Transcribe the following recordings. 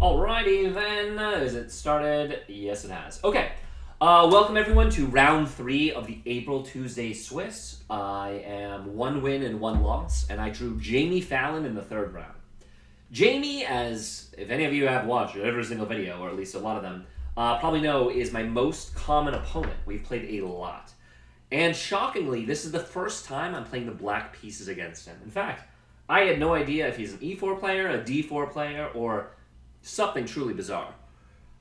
Alrighty then, is it started? Yes, it has. Okay, welcome everyone to round 3 of the April Tuesday Swiss. I am 1 win and 1 loss, and I drew Jamie Fallon in the 3rd round. Jamie, as if any of you have watched every single video, or at least a lot of them, probably know is my most common opponent. We've played a lot. And shockingly, this is the first time I'm playing the black pieces against him. In fact, I had no idea if he's an E4 player, a D4 player, or something truly bizarre.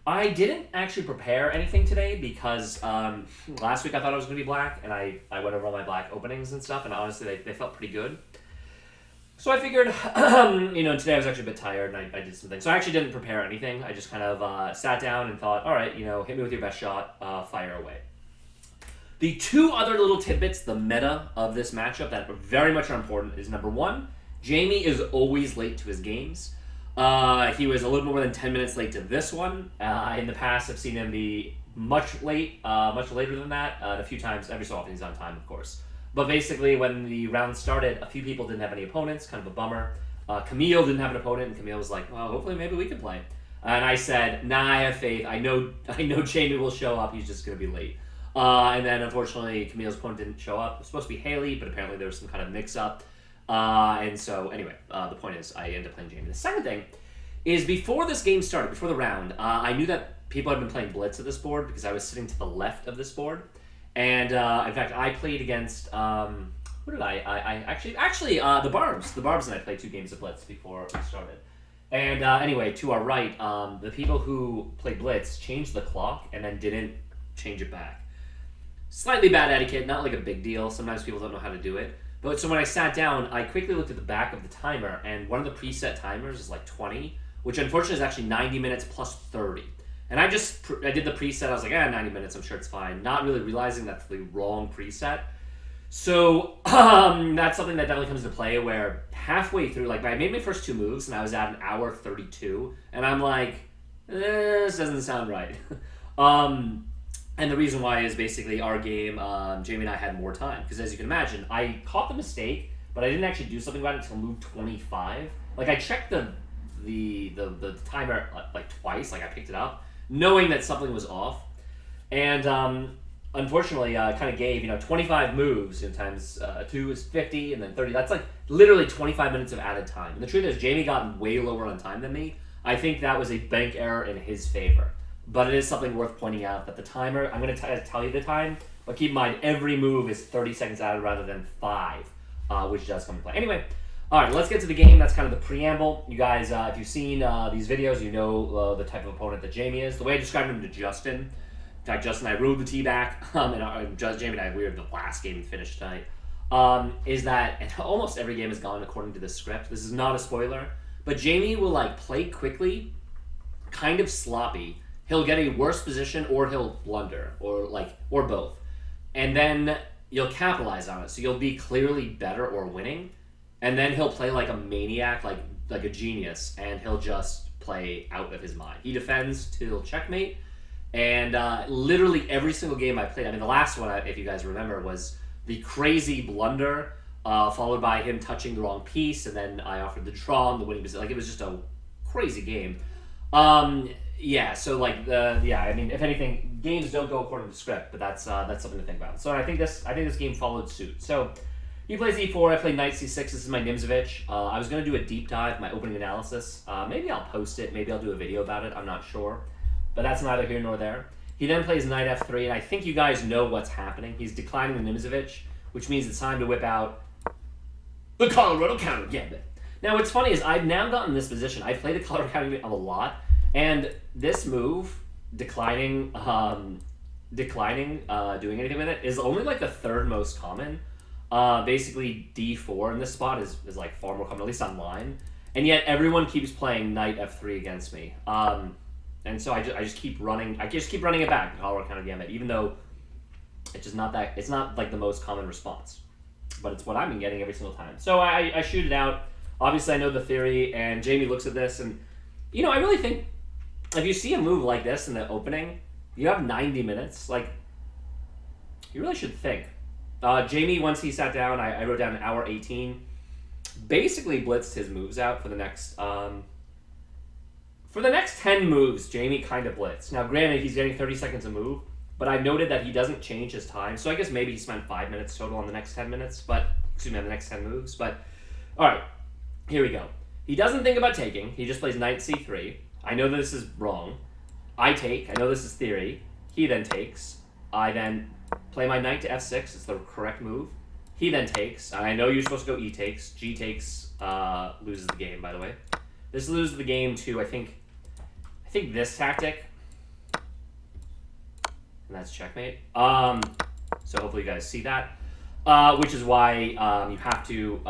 I didn't actually prepare anything today because last week I thought I was going to be black, and I went over all my black openings and stuff, and honestly they felt pretty good. So I figured, today I was actually a bit tired, and I did some things. So I actually didn't prepare anything. I just kind of sat down and thought, all right, hit me with your best shot, fire away. The 2 other little tidbits, the meta of this matchup that very much are important is number 1, Jamie is always late to his games. He was a little more than 10 minutes late to this one. In the past, I've seen him be much later than that. A few times, every so often he's on time, of course. But basically, when the round started, a few people didn't have any opponents, kind of a bummer. Camille didn't have an opponent, and Camille was like, well, hopefully maybe we can play. And I said, nah, I have faith. I know Jamie will show up. He's just going to be late. And then, unfortunately, Camille's opponent didn't show up. It was supposed to be Haley, but apparently there was some kind of mix-up. And so, anyway, the point is, I ended up playing Jamie. The second thing is, before this game started, before the round, I knew that people had been playing Blitz at this board because I was sitting to the left of this board. And, in fact, I played against, who did I actually, the Barbs. The Barbs and I played 2 games of Blitz before we started. And, anyway, to our right, the people who played Blitz changed the clock and then didn't change it back. Slightly bad etiquette, not like a big deal. Sometimes people don't know how to do it. But so when I sat down, I quickly looked at the back of the timer, and one of the preset timers is like 20, which unfortunately is actually 90 minutes plus 30. And I did the preset, I was like, 90 minutes, I'm sure it's fine, not really realizing that's the wrong preset. So that's something that definitely comes into play where halfway through, like I made my first 2 moves, and I was at an hour 32, and I'm like, this doesn't sound right. And the reason why is basically our game, Jamie and I had more time. Because as you can imagine, I caught the mistake, but I didn't actually do something about it until move 25. Like, I checked the timer, like, twice. Like, I picked it up, knowing that something was off. And, unfortunately, I kind of gave, 25 moves in times 2 is 50, and then 30. That's, like, literally 25 minutes of added time. And the truth is, Jamie got way lower on time than me. I think that was a bank error in his favor. But it is something worth pointing out that the timer, I'm going to tell you the time, but keep in mind, every move is 30 seconds added rather than 5, which does come into play. Anyway, all right, let's get to the game. That's kind of the preamble. You guys, if you've seen these videos, you know the type of opponent that Jamie is. The way I described him to Justin, in fact, Justin and I rode the tee back, and Jamie and I, we were the last game we finished tonight, is that almost every game has gone according to the script. This is not a spoiler, but Jamie will play quickly, kind of sloppy. He'll get a worse position, or he'll blunder, or both. And then you'll capitalize on it. So you'll be clearly better or winning. And then he'll play like a maniac, like a genius, and he'll just play out of his mind. He defends till checkmate. And literally every single game I played, the last one, if you guys remember, was the crazy blunder, followed by him touching the wrong piece, and then I offered the draw and the winning position. It was just a crazy game. Yeah, so if anything, games don't go according to script, but that's something to think about. So I think this game followed suit. So he plays e4, I play knight c6. This is my Nimzovich. I was gonna do a deep dive, my opening analysis. Maybe I'll post it. Maybe I'll do a video about it. I'm not sure, but that's neither here nor there. He then plays knight f3, and I think you guys know what's happening. He's declining the Nimzovich, which means it's time to whip out the Colorado counter gambit. Now, what's funny is I've now gotten in this position. I've played the Colorado counter gambit a lot. And this move, declining, doing anything with it, is only like the 3rd most common. Basically, d4 in this spot is far more common, at least online. And yet everyone keeps playing knight f3 against me. And so I just keep running. I just keep running it back, the Colorado counter gambit, even though it's just not that. It's not like the most common response, but it's what I've been getting every single time. So I shoot it out. Obviously, I know the theory, and Jamie looks at this, and I really think, if you see a move like this in the opening, you have 90 minutes. You really should think. Jamie, once he sat down, I wrote down an hour 18. Basically blitzed his moves out for the next For the next 10 moves, Jamie kind of blitzed. Now, granted, he's getting 30 seconds a move, but I noted that he doesn't change his time. So I guess maybe he spent 5 minutes total on the next 10 minutes, but, excuse me, on the next 10 moves. But, all right, here we go. He doesn't think about taking. He just plays knight c3. I know this is wrong. I take. I know this is theory. He then takes. I then play my knight to f6. It's the correct move. He then takes. I know you're supposed to go e takes. G takes loses the game, by the way. This loses the game to, I think this tactic. And that's checkmate. So hopefully you guys see that. Which is why you have to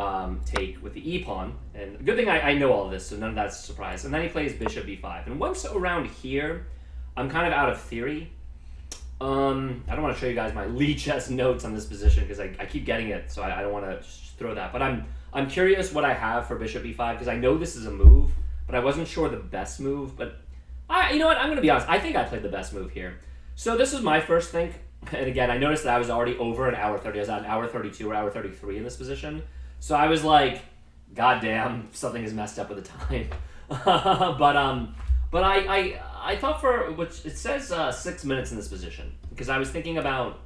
take with the e-pawn. And good thing I know all of this, so none of that's a surprise. And then he plays bishop b5. And once around here, I'm kind of out of theory. I don't want to show you guys my Lee chess notes on this position because I keep getting it, so I don't want to throw that. But I'm curious what I have for bishop b5 because I know this is a move, but I wasn't sure the best move. But you know what? I'm going to be honest. I think I played the best move here. So this was my first think. And again, I noticed that I was already over an hour 30. I was at an hour 32 or hour 33 in this position. So I was like, God damn, something is messed up with the time. But I thought for, which it says 6 minutes in this position. Because I was thinking about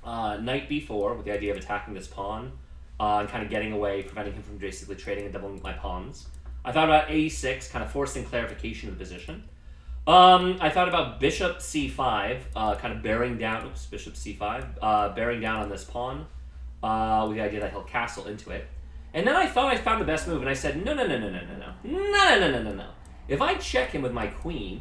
knight b4 with the idea of attacking this pawn. And kind of getting away, preventing him from basically trading and doubling my pawns. I thought about a6, kind of forcing clarification of the position. I thought about bishop c5, kind of bearing down, bishop c5, bearing down on this pawn, with the idea that he'll castle into it. And then I thought I found the best move, and I said, no. If I check him with my queen,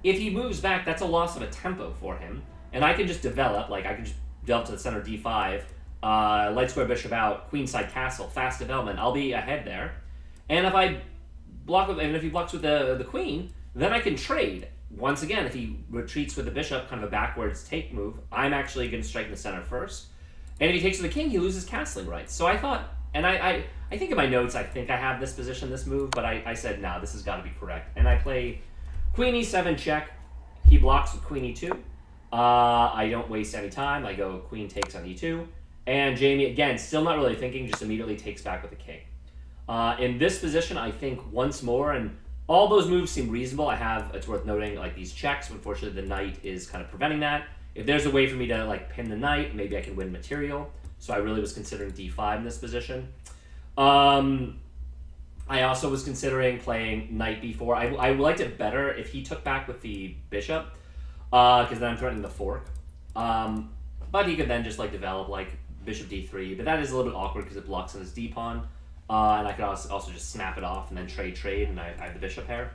if he moves back, that's a loss of a tempo for him, and I can just develop, like I can just develop to the center d5, light square bishop out, queenside castle, fast development, I'll be ahead there. And if I block with, and if he blocks with the queen, then I can trade. Once again, if he retreats with the bishop, kind of a backwards take move, I'm actually going to strike in the center first. And if he takes with the king, he loses castling rights. So I thought, and I think in my notes, I think I have this position, this move, but I said, no, this has got to be correct. And I play queen e7 check. He blocks with queen e2. I don't waste any time. I go queen takes on e2. And Jamie, again, still not really thinking, just immediately takes back with the king. In this position, I think once more, and all those moves seem reasonable. I have, it's worth noting, like these checks. Unfortunately, the knight is kind of preventing that. If there's a way for me to like pin the knight, maybe I can win material. So I really was considering d5 in this position. I also was considering playing knight b4. I liked it better if he took back with the bishop, because then I'm threatening the fork. But he could then just like develop like bishop d3. But that is a little bit awkward because it blocks on his d-pawn. And I could also just snap it off and then trade, and I have the bishop pair.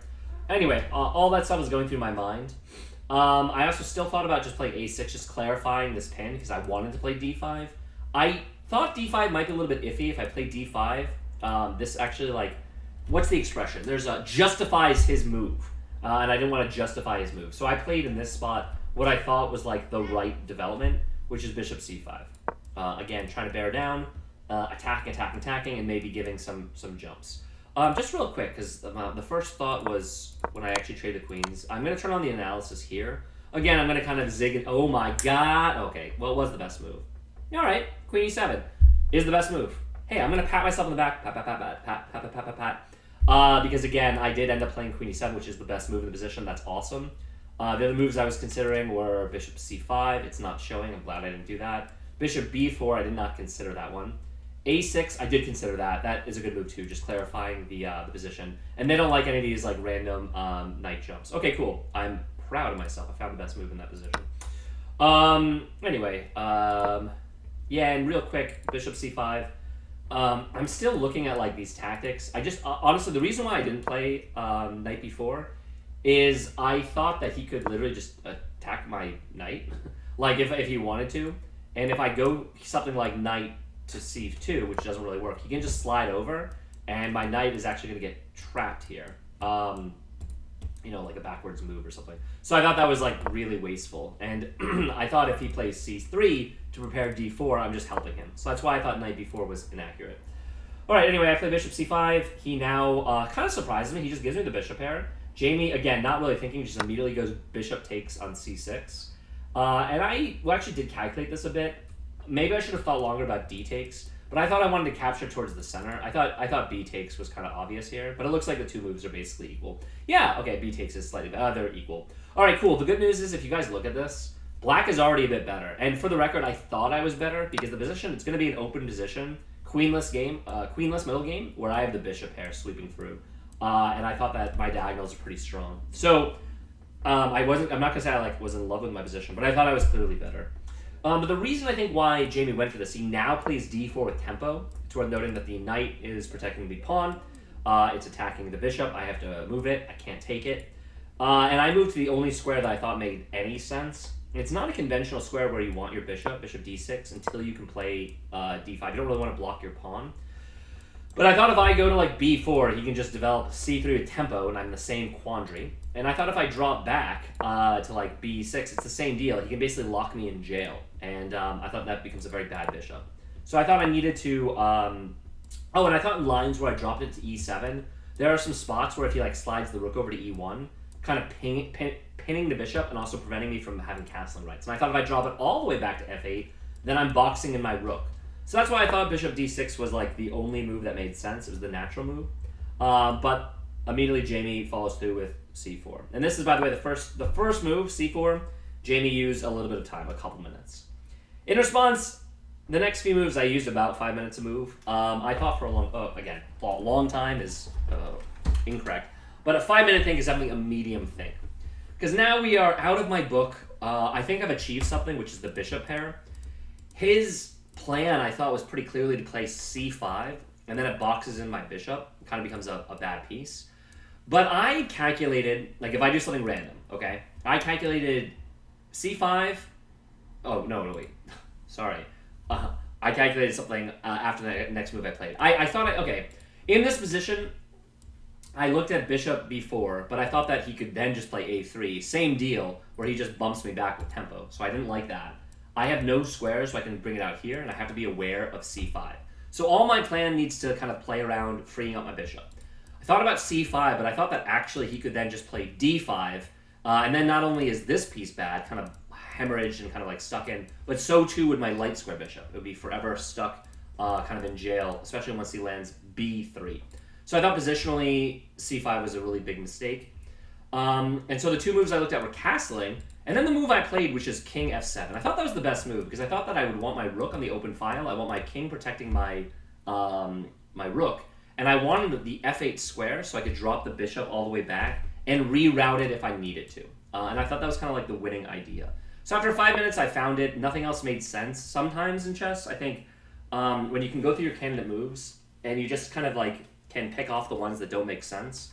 Anyway, all that stuff was going through my mind. I also still thought about just playing a6, just clarifying this pin, because I wanted to play d5. I thought d5 might be a little bit iffy if I played d5. This actually, like, what's the expression? There's a justifies his move, and I didn't want to justify his move. So I played in this spot what I thought was, like, the right development, which is bishop c5. Again, trying to bear down. Attacking, and maybe giving some jumps. Just real quick, because the first thought was when I actually trade the queens. I'm going to turn on the analysis here. Again, I'm going to kind of zig it. Oh my god. Okay, well, it was the best move. All right, queen e7 is the best move. Hey, I'm going to pat myself on the back. Pat. Because again, I did end up playing queen e7, which is the best move in the position. That's awesome. The other moves I was considering were bishop c5. It's not showing. I'm glad I didn't do that. Bishop b4, I did not consider that one. a6, I did consider that. That is a good move too, just clarifying the position. And they don't like any of these like random knight jumps. Okay, cool. I'm proud of myself. I found the best move in that position. Anyway, yeah, and real quick, bishop c5. I'm still looking at like these tactics. I just honestly, the reason why I didn't play knight b4 is I thought that he could literally just attack my knight, like if he wanted to. And if I go something like knight to c2, which doesn't really work, he can just slide over, and my knight is actually going to get trapped here. You know, like a backwards move or something. So I thought that was like really wasteful. And I thought if he plays c3 to prepare d4, I'm just helping him. So that's why I thought knight b4 was inaccurate. All right, anyway, I play bishop c5. He now kind of surprises me. He just gives me the bishop pair. Jamie, again, not really thinking, just immediately goes bishop takes on c6. And I actually did calculate this a bit. Maybe I should have thought longer about d takes, But I thought I wanted to capture towards the center. I thought B takes was kind of obvious here, but it looks like the two moves are basically equal. Yeah, okay, B takes is slightly better. They're equal. All right, cool. The good news is if you guys look at this, black is already a bit better. And for the record, I thought I was better because the position, it's going to be an open position, queenless middle game, where I have the bishop pair sweeping through. And I thought that my diagonals are pretty strong. So I'm not going to say I was in love with my position, but I thought I was clearly better. But the reason I think why Jamie went for this, he now plays d4 with tempo. It's worth noting that the knight is protecting the pawn. It's attacking the bishop. I have to move it. I can't take it. And I moved to the only square that I thought made any sense. It's not a conventional square where you want your bishop d6, until you can play d5. You don't really want to block your pawn. But I thought if I go to b4, he can just develop c3 with tempo, and I'm in the same quandary. And I thought if I drop back to b6, it's the same deal. He can basically lock me in jail. And I thought that becomes a very bad bishop. So I thought I needed to... and I thought in lines where I dropped it to e7, there are some spots where if he slides the rook over to e1, kind of pinning the bishop and also preventing me from having castling rights. And I thought if I drop it all the way back to f8, then I'm boxing in my rook. So that's why I thought bishop d6 was the only move that made sense. It was the natural move. But immediately Jamie follows through with c4. And this is, by the way, the first move, c4, Jamie used a little bit of time, a couple minutes. In response, the next few moves I used about 5 minutes a move. I thought for a long time is incorrect. But a 5-minute thing is definitely a medium thing. Because now we are out of my book. I think I've achieved something, which is the bishop pair. His plan, I thought, was pretty clearly to play c5, and then it boxes in my bishop. It kind of becomes a bad piece. But I calculated, if I do something random, okay? I calculated c5. Oh, no, wait. Sorry. I calculated something after the next move I played. I thought, in this position, I looked at bishop b4, but I thought that he could then just play a3. Same deal, where he just bumps me back with tempo. So I didn't like that. I have no squares, so I can bring it out here, and I have to be aware of c5. So all my plan needs to kind of play around freeing up my bishop. I thought about c5, but I thought that actually he could then just play d5, and then not only is this piece bad, kind of hemorrhaged and kind of stuck in, but so too would my light square bishop. It would be forever stuck kind of in jail, especially once he lands b3. So I thought positionally c5 was a really big mistake. And so the two moves I looked at were castling, and then the move I played, which is king f7. I thought that was the best move, because I thought that I would want my rook on the open file, I want my king protecting my my rook, and I wanted the f8 square so I could drop the bishop all the way back and reroute it if I needed to. And I thought that was kind of the winning idea. So after 5 minutes, I found it. Nothing else made sense. Sometimes in chess, I think when you can go through your candidate moves and you just kind of can pick off the ones that don't make sense.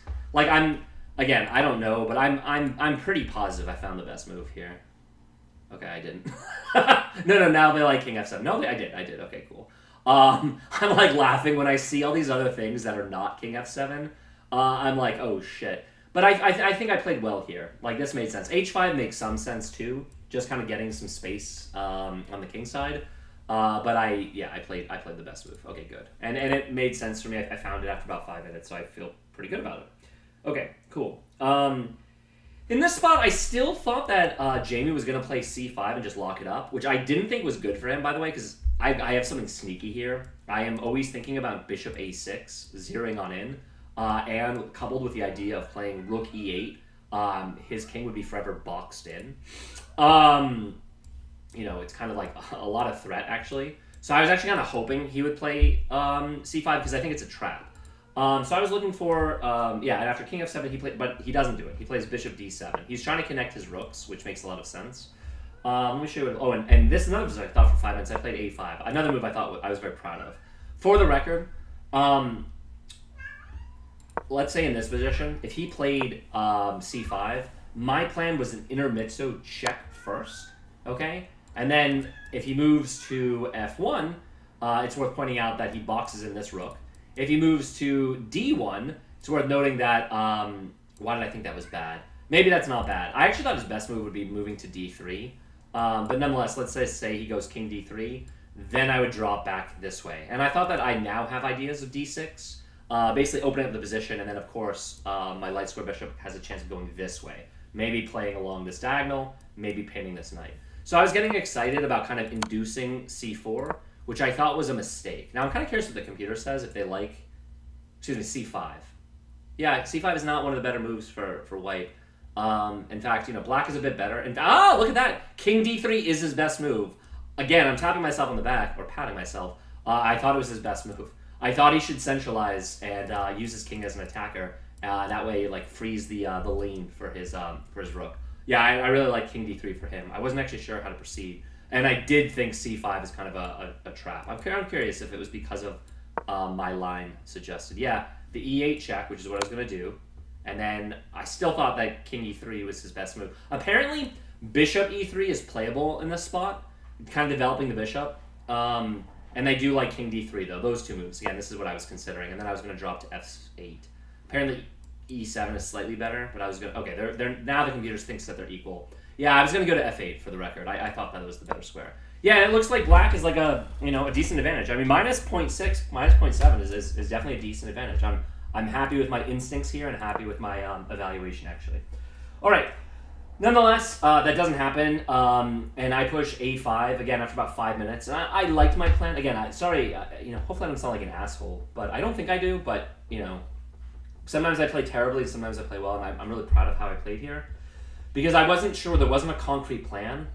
Again, I don't know, but I'm pretty positive I found the best move here. Okay, I didn't. No, now they king f7. No, I did. Okay, cool. I'm laughing when I see all these other things that are not king f7. I'm oh shit. But I think I played well here. This made sense. h5 makes some sense too, just kind of getting some space on the king side. But I played the best move. Okay, good. And it made sense for me. I found it after about 5 minutes, so I feel pretty good about it. Okay, cool. In this spot, I still thought that Jamie was going to play c5 and just lock it up, which I didn't think was good for him, by the way, because I have something sneaky here. I am always thinking about bishop a6, zeroing on in, and coupled with the idea of playing rook e8, his king would be forever boxed in. It's kind of a lot of threat, actually. So I was actually kind of hoping he would play c5, because I think it's a trap. So I was looking for, and after king f7, but he doesn't do it. He plays bishop d7. He's trying to connect his rooks, which makes a lot of sense. Let me show you. And this is another position I thought for 5 minutes. I played a5. Another move I thought I was very proud of. For the record, let's say in this position, if he played c5, my plan was an intermezzo check first, okay? And then if he moves to f1, it's worth pointing out that he boxes in this rook. If he moves to d1, it's worth noting that, why did I think that was bad? Maybe that's not bad. I actually thought his best move would be moving to d3. But nonetheless, let's say he goes king d3, then I would drop back this way. And I thought that I now have ideas of d6, basically opening up the position, and then of course my light square bishop has a chance of going this way. Maybe playing along this diagonal, maybe pinning this knight. So I was getting excited about kind of inducing c4, which I thought was a mistake. Now I'm kind of curious what the computer says if they like, c5. Yeah, c5 is not one of the better moves for white. In fact, black is a bit better. And look at that! King d3 is his best move. Again, I'm tapping myself on the back, or patting myself. I thought it was his best move. I thought he should centralize and use his king as an attacker. That way, like, freeze the lane for his rook. Yeah, I really like king d3 for him. I wasn't actually sure how to proceed. And I did think c5 is kind of a trap. I'm curious if it was because of my line suggested. Yeah, the e8 check, which is what I was going to do. And then I still thought that king e3 was his best move. Apparently, bishop e3 is playable in this spot, kind of developing the bishop. And they do like king d3, though. Those two moves. Again, this is what I was considering. And then I was going to drop to f8. Apparently, e7 is slightly better, but I was going to... Okay, they're now the computer thinks that they're equal. Yeah, I was going to go to f8 for the record. I thought that was the better square. Yeah, it looks like black is like a decent advantage. I mean, minus 0.6, minus 0.7 is definitely a decent advantage. I'm happy with my instincts here and happy with my evaluation, actually. All right. Nonetheless, that doesn't happen, and I push a5 again after about 5 minutes. And I liked my plan. Again, hopefully I don't sound like an asshole, but I don't think I do. But sometimes I play terribly, sometimes I play well, and I'm really proud of how I played here because I wasn't sure. There wasn't a concrete plan,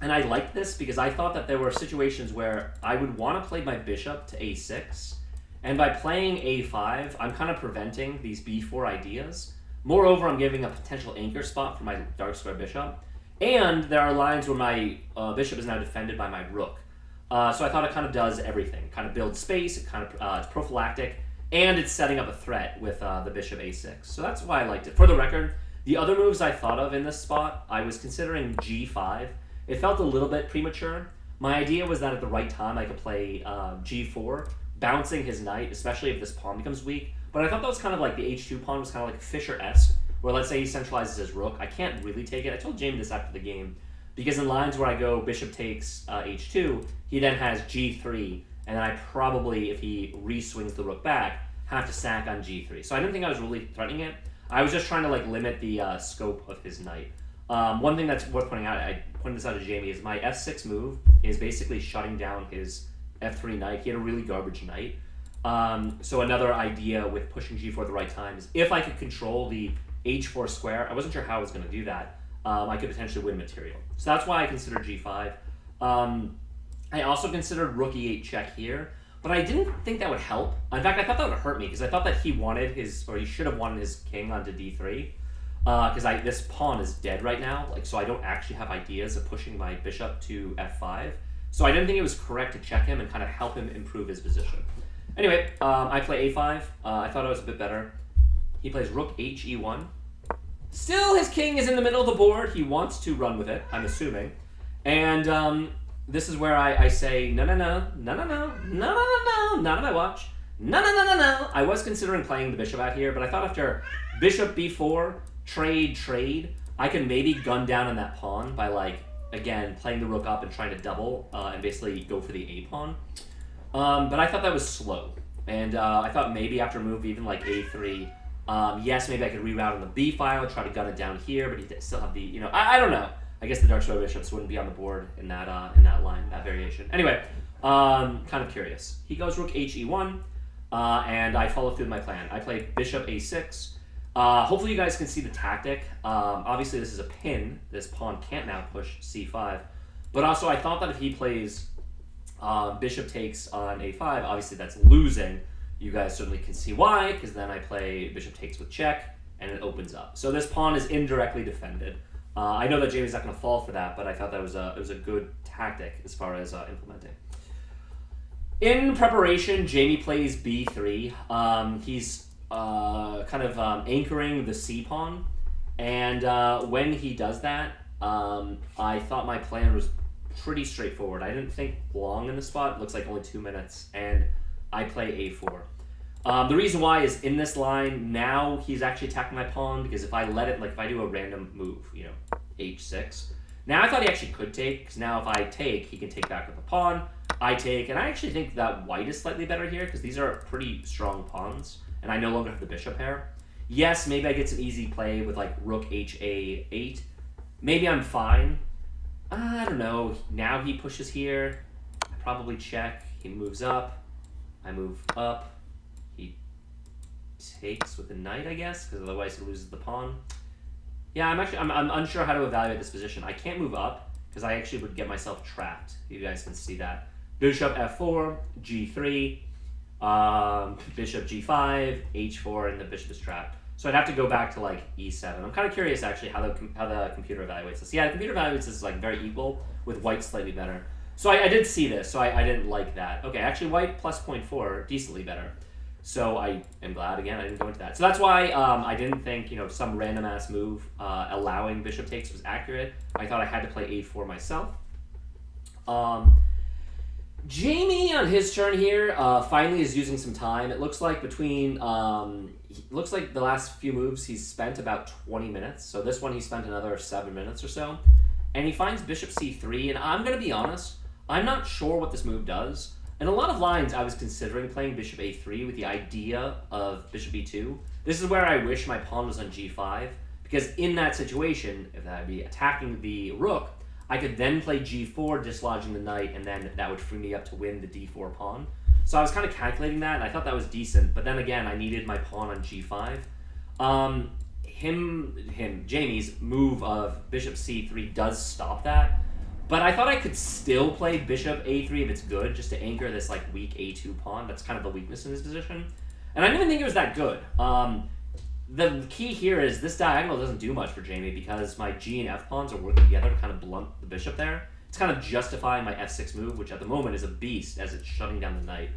and I liked this because I thought that there were situations where I would want to play my bishop to a6, and by playing a5, I'm kind of preventing these b4 ideas. Moreover, I'm giving a potential anchor spot for my dark square bishop. And there are lines where my bishop is now defended by my rook. So I thought it kind of does everything. It kind of builds space, it kind of it's prophylactic, and it's setting up a threat with the bishop a6. So that's why I liked it. For the record, the other moves I thought of in this spot, I was considering g5. It felt a little bit premature. My idea was that at the right time I could play g4, bouncing his knight, especially if this pawn becomes weak. But I thought that was kind of like the h2 pawn was kind of like Fischer-esque, where let's say he centralizes his rook. I can't really take it. I told Jamie this after the game, because in lines where I go bishop takes h2, he then has g3, and then I probably, if he re-swings the rook back, have to sack on g3. So I didn't think I was really threatening it. I was just trying to like limit the scope of his knight. One thing that's worth pointing out, I pointed this out to Jamie, is my f6 move is basically shutting down his f3 knight. He had a really garbage knight. So another idea with pushing g4 at the right time is if I could control the h4 square, I wasn't sure how I was going to do that, I could potentially win material. So that's why I considered g5. I also considered rook e8 check here, but I didn't think that would help. In fact, I thought that would hurt me because I thought that he should have wanted his king onto d3. Because this pawn is dead right now, so I don't actually have ideas of pushing my bishop to f5. So I didn't think it was correct to check him and kind of help him improve his position. Anyway, I play a5. I thought it was a bit better. He plays rook he1. Still, his king is in the middle of the board. He wants to run with it, I'm assuming. And this is where I say, no, not on my watch. No. I was considering playing the bishop out here, but I thought after bishop b4, trade, I could maybe gun down on that pawn by, again, playing the rook up and trying to double and basically go for the a pawn. But I thought that was slow, and I thought maybe after a move even like a3, yes, maybe I could reroute on the b file, try to gun it down here, but he still have the, I don't know. I guess the dark square bishops wouldn't be on the board in that line, that variation. Anyway, kind of curious. He goes rook he1, and I follow through with my plan. I play bishop a6. Hopefully you guys can see the tactic. Obviously this is a pin. This pawn can't now push c5, but also I thought that if he plays bishop takes on a5, obviously that's losing. You guys certainly can see why, because then I play bishop takes with check, and it opens up. So this pawn is indirectly defended. I know that Jamie's not going to fall for that, but I thought that it was a good tactic as far as implementing. In preparation, Jamie plays b3. He's kind of anchoring the c pawn, and when he does that, I thought my plan was pretty straightforward. I didn't think long in the spot. It looks like only 2 minutes, and I play a4. The reason why is in this line, now he's actually attacking my pawn, because if I let it, if I do a random move, h6, now I thought he actually could take, because now if I take, he can take back with the pawn, I take, and I actually think that white is slightly better here, because these are pretty strong pawns, and I no longer have the bishop pair. Yes, maybe I get some easy play with rook ha8. Maybe I'm fine. I don't know. Now he pushes here. I probably check. He moves up. I move up. He takes with the knight, I guess, because otherwise he loses the pawn. Yeah, I'm unsure how to evaluate this position. I can't move up because I actually would get myself trapped. You guys can see that. Bishop f4, g3, bishop g5, h4, and the bishop is trapped. So I'd have to go back to like e7. I'm kind of curious actually how the computer evaluates this. Yeah, the computer evaluates this like very equal with white slightly better. So I did see this, so I didn't like that. Okay, actually white plus 0.4, decently better. So I am glad, again, I didn't go into that. So that's why I didn't think, some random ass move allowing bishop takes was accurate. I thought I had to play a4 myself. Jamie on his turn here finally is using some time. It looks like looks like the last few moves he's spent about 20 minutes. So this one he spent another 7 minutes or so. And he finds bishop c3, and I'm going to be honest, I'm not sure what this move does. In a lot of lines, I was considering playing bishop a3 with the idea of bishop e2. This is where I wish my pawn was on g5, because in that situation, if I'd be attacking the rook, I could then play g4, dislodging the knight, and then that would free me up to win the d4 pawn. So I was kind of calculating that, and I thought that was decent, but then again, I needed my pawn on g5. Jamie's move of bishop c3 does stop that, but I thought I could still play bishop a3 if it's good, just to anchor this like weak a2 pawn. That's kind of the weakness in his position. And I didn't even think it was that good. The key here is this diagonal doesn't do much for Jamie because my g and f pawns are working together to kind of blunt the bishop there. It's kind of justifying my f6 move, which at the moment is a beast as it's shutting down the knight.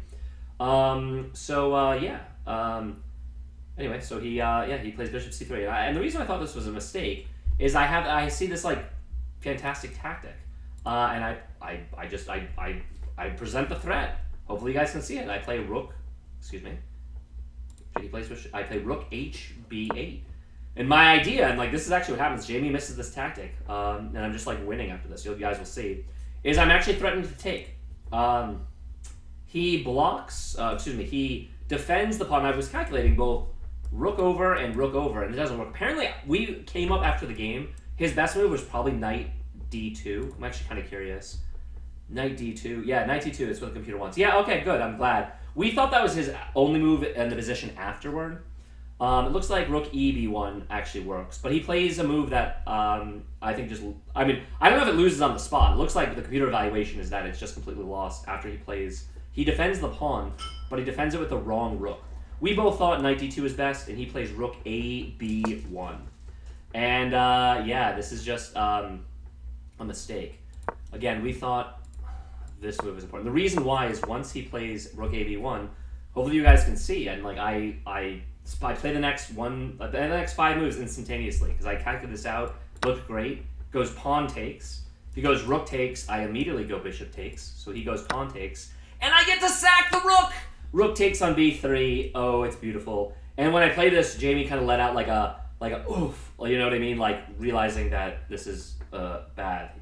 Anyway, so he plays bishop c3, and the reason I thought this was a mistake is I see this like fantastic tactic, and I present the threat. Hopefully you guys can see it. I play rook. Excuse me. I play rook hb8, and my idea, and like this is actually what happens. Jamie misses this tactic, and I'm just like winning after this. You guys will see. Is I'm actually threatening to take. He blocks. He defends the pawn. I was calculating both rook over, and it doesn't work. Apparently, we came up after the game. His best move was probably knight d2. I'm actually kind of curious. Knight d2. Yeah, knight d2 is what the computer wants. Yeah, okay, good. I'm glad. We thought that was his only move in the position afterward. It looks like rook eb1 actually works, but he plays a move that I think just... I don't know if it loses on the spot. It looks like the computer evaluation is that it's just completely lost after he plays... He defends the pawn, but he defends it with the wrong rook. We both thought knight d2 is best, and he plays rook ab1. And this is just a mistake. Again, we thought this move is important. The reason why is once he plays rook ab1, hopefully you guys can see, and like I play the next 5 moves instantaneously because I calculated this out. Looked great. Goes pawn takes. If he goes rook takes, I immediately go bishop takes. So he goes pawn takes, and I get to sack the rook. Rook takes on b3. Oh, it's beautiful. And when I play this, Jamie kind of let out like a oof. You know what I mean? Like realizing that this is bad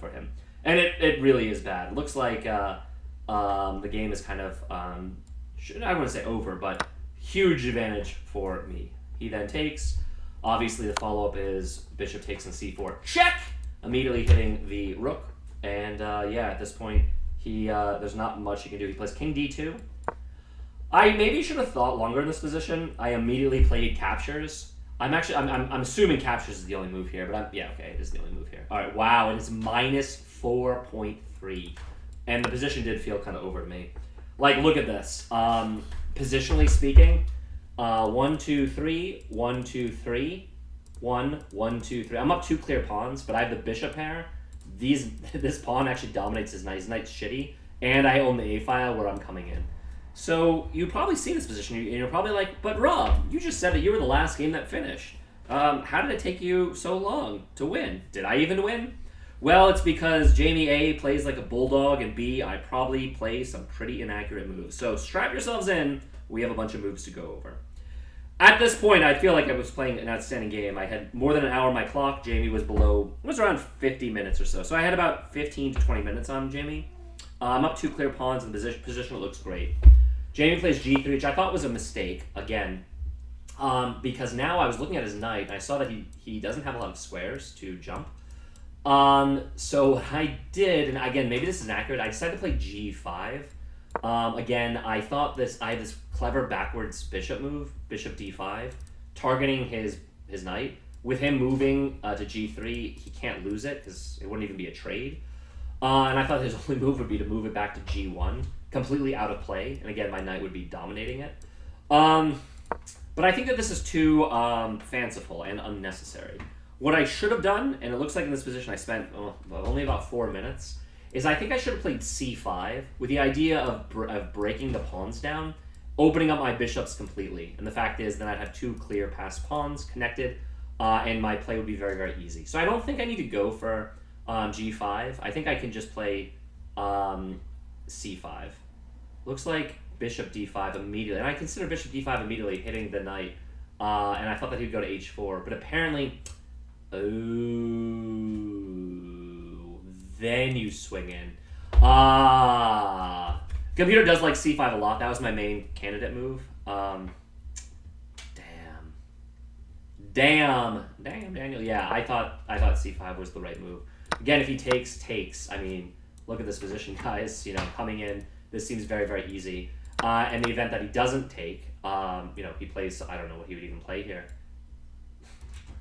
for him. And it really is bad. It looks like the game is kind of, I don't want to say over, but huge advantage for me. He then takes. Obviously, the follow-up is bishop takes on c4. Check! Immediately hitting the rook. And at this point, there's not much he can do. He plays king d2. I maybe should have thought longer in this position. I immediately played captures. I'm assuming captures is the only move here, but it is the only move here. All right, wow, and it's minus 4.3, and the position did feel kind of over to me. Like, look at this. Positionally speaking, 1, 2, 3, 1, 2, 3, 1, 1, 2, 3. I'm up 2 clear pawns, but I have the bishop pair. This pawn actually dominates his knight. His knight's shitty, and I own the a file where I'm coming in. So you probably see this position, and you're probably like, but Rob, you just said that you were the last game that finished. How did it take you so long to win? Did I even win? Well, it's because Jamie A plays like a bulldog, and B, I probably play some pretty inaccurate moves. So strap yourselves in. We have a bunch of moves to go over. At this point, I feel like I was playing an outstanding game. I had more than an hour on my clock. Jamie was around 50 minutes or so. So I had about 15 to 20 minutes on Jamie. I'm up 2 clear pawns, and the position looks great. Jamie plays g3, which I thought was a mistake, again, because now I was looking at his knight, and I saw that he doesn't have a lot of squares to jump. So I did, and again, maybe this is inaccurate. I decided to play g5. Again, I thought I had this clever backwards bishop move, bishop d5, targeting his knight. With him moving to g3, he can't lose it because it wouldn't even be a trade. And I thought his only move would be to move it back to g1, completely out of play. And again, my knight would be dominating it. But I think that this is too fanciful and unnecessary. What I should have done, and it looks like in this position I spent only about 4 minutes, is I think I should have played c5 with the idea of breaking the pawns down, opening up my bishops completely. And the fact is then I'd have 2 clear passed pawns connected, and my play would be very, very easy. So I don't think I need to go for g5. I think I can just play c5. Looks like bishop d5 immediately. And I consider bishop d5 immediately hitting the knight. And I thought that he'd go to h4. But apparently... Oh, then you swing in. Computer does like c5 a lot. That was my main candidate move. Damn, Daniel. Yeah, I thought c5 was the right move. Again, if he takes. I mean, look at this position, guys. You know, coming in, this seems very, very easy. And the event that he doesn't take, you know, he plays. I don't know what he would even play here.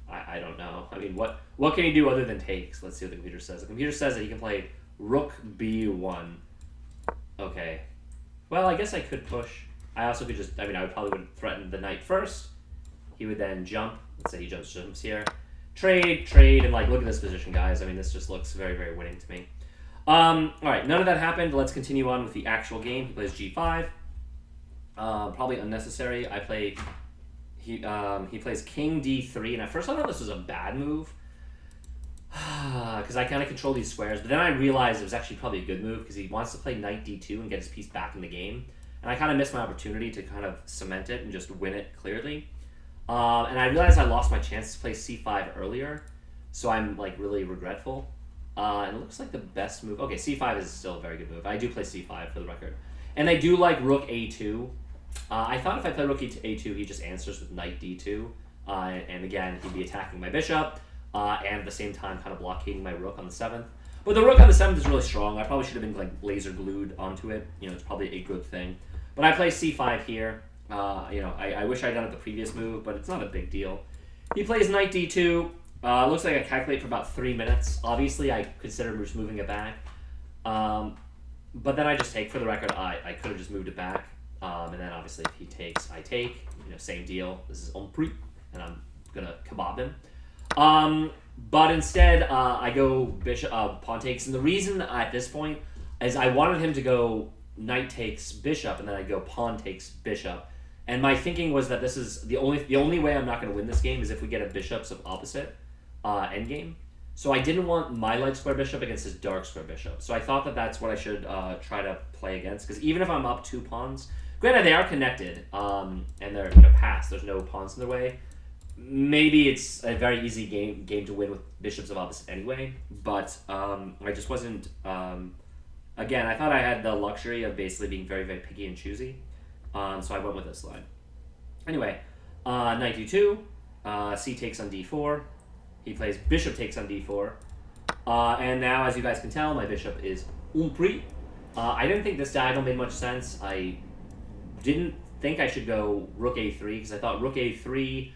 I don't know. I mean, what can he do other than takes? Let's see what the computer says. The computer says that he can play rook b1. Okay. Well, I guess I could push. I also could just, I mean, I would threaten the knight first. He would then jump. Let's say he jumps here. Trade, and like, look at this position, guys. I mean, this just looks very, very winning to me. All right, none of that happened. Let's continue on with the actual game. He plays g5. Probably unnecessary. He plays king d3, and at first I thought this was a bad move because I kind of control these squares, but then I realized it was actually probably a good move because he wants to play knight d2 and get his piece back in the game, and I kind of missed my opportunity to kind of cement it and just win it clearly. And I realized I lost my chance to play c5 earlier, so I'm like really regretful. And it looks like the best move. Okay, c5 is still a very good move. I do play c5 for the record, and I do like rook a2. I thought if I play rook a2, he just answers with knight d2, and again, he'd be attacking my bishop, and at the same time kind of blockading my rook on the 7th. But the rook on the 7th is really strong. I probably should have been like laser glued onto it. You know, it's probably a good thing. But I play c5 here. You know, I wish I'd done it the previous move, but it's not a big deal. He plays knight d2. Looks like I calculate for about 3 minutes. Obviously, I consider just moving it back. But then I just take, for the record, I could have just moved it back. And then obviously if he takes, I take. You know, same deal. This is Ompri, and I'm gonna kebab him. But instead, I go bishop, pawn takes, and the reason at this point is I wanted him to go knight takes bishop, and then I go pawn takes bishop. And my thinking was that this is the only way I'm not going to win this game is if we get a bishops of opposite endgame. So I didn't want my light square bishop against his dark square bishop. So I thought that that's what I should try to play against, because even if I'm up 2 pawns. Granted, they are connected, and they're passed. There's no pawns in their way. Maybe it's a very easy game to win with bishops of opposite anyway. But I just wasn't. Again, I thought I had the luxury of basically being very, very picky and choosy. So I went with this line. Anyway, knight d2, c takes on d4. He plays bishop takes on d4. And now, as you guys can tell, my bishop is umpri. I didn't think this diagonal made much sense. I didn't think I should go rook a3 because I thought rook a3 he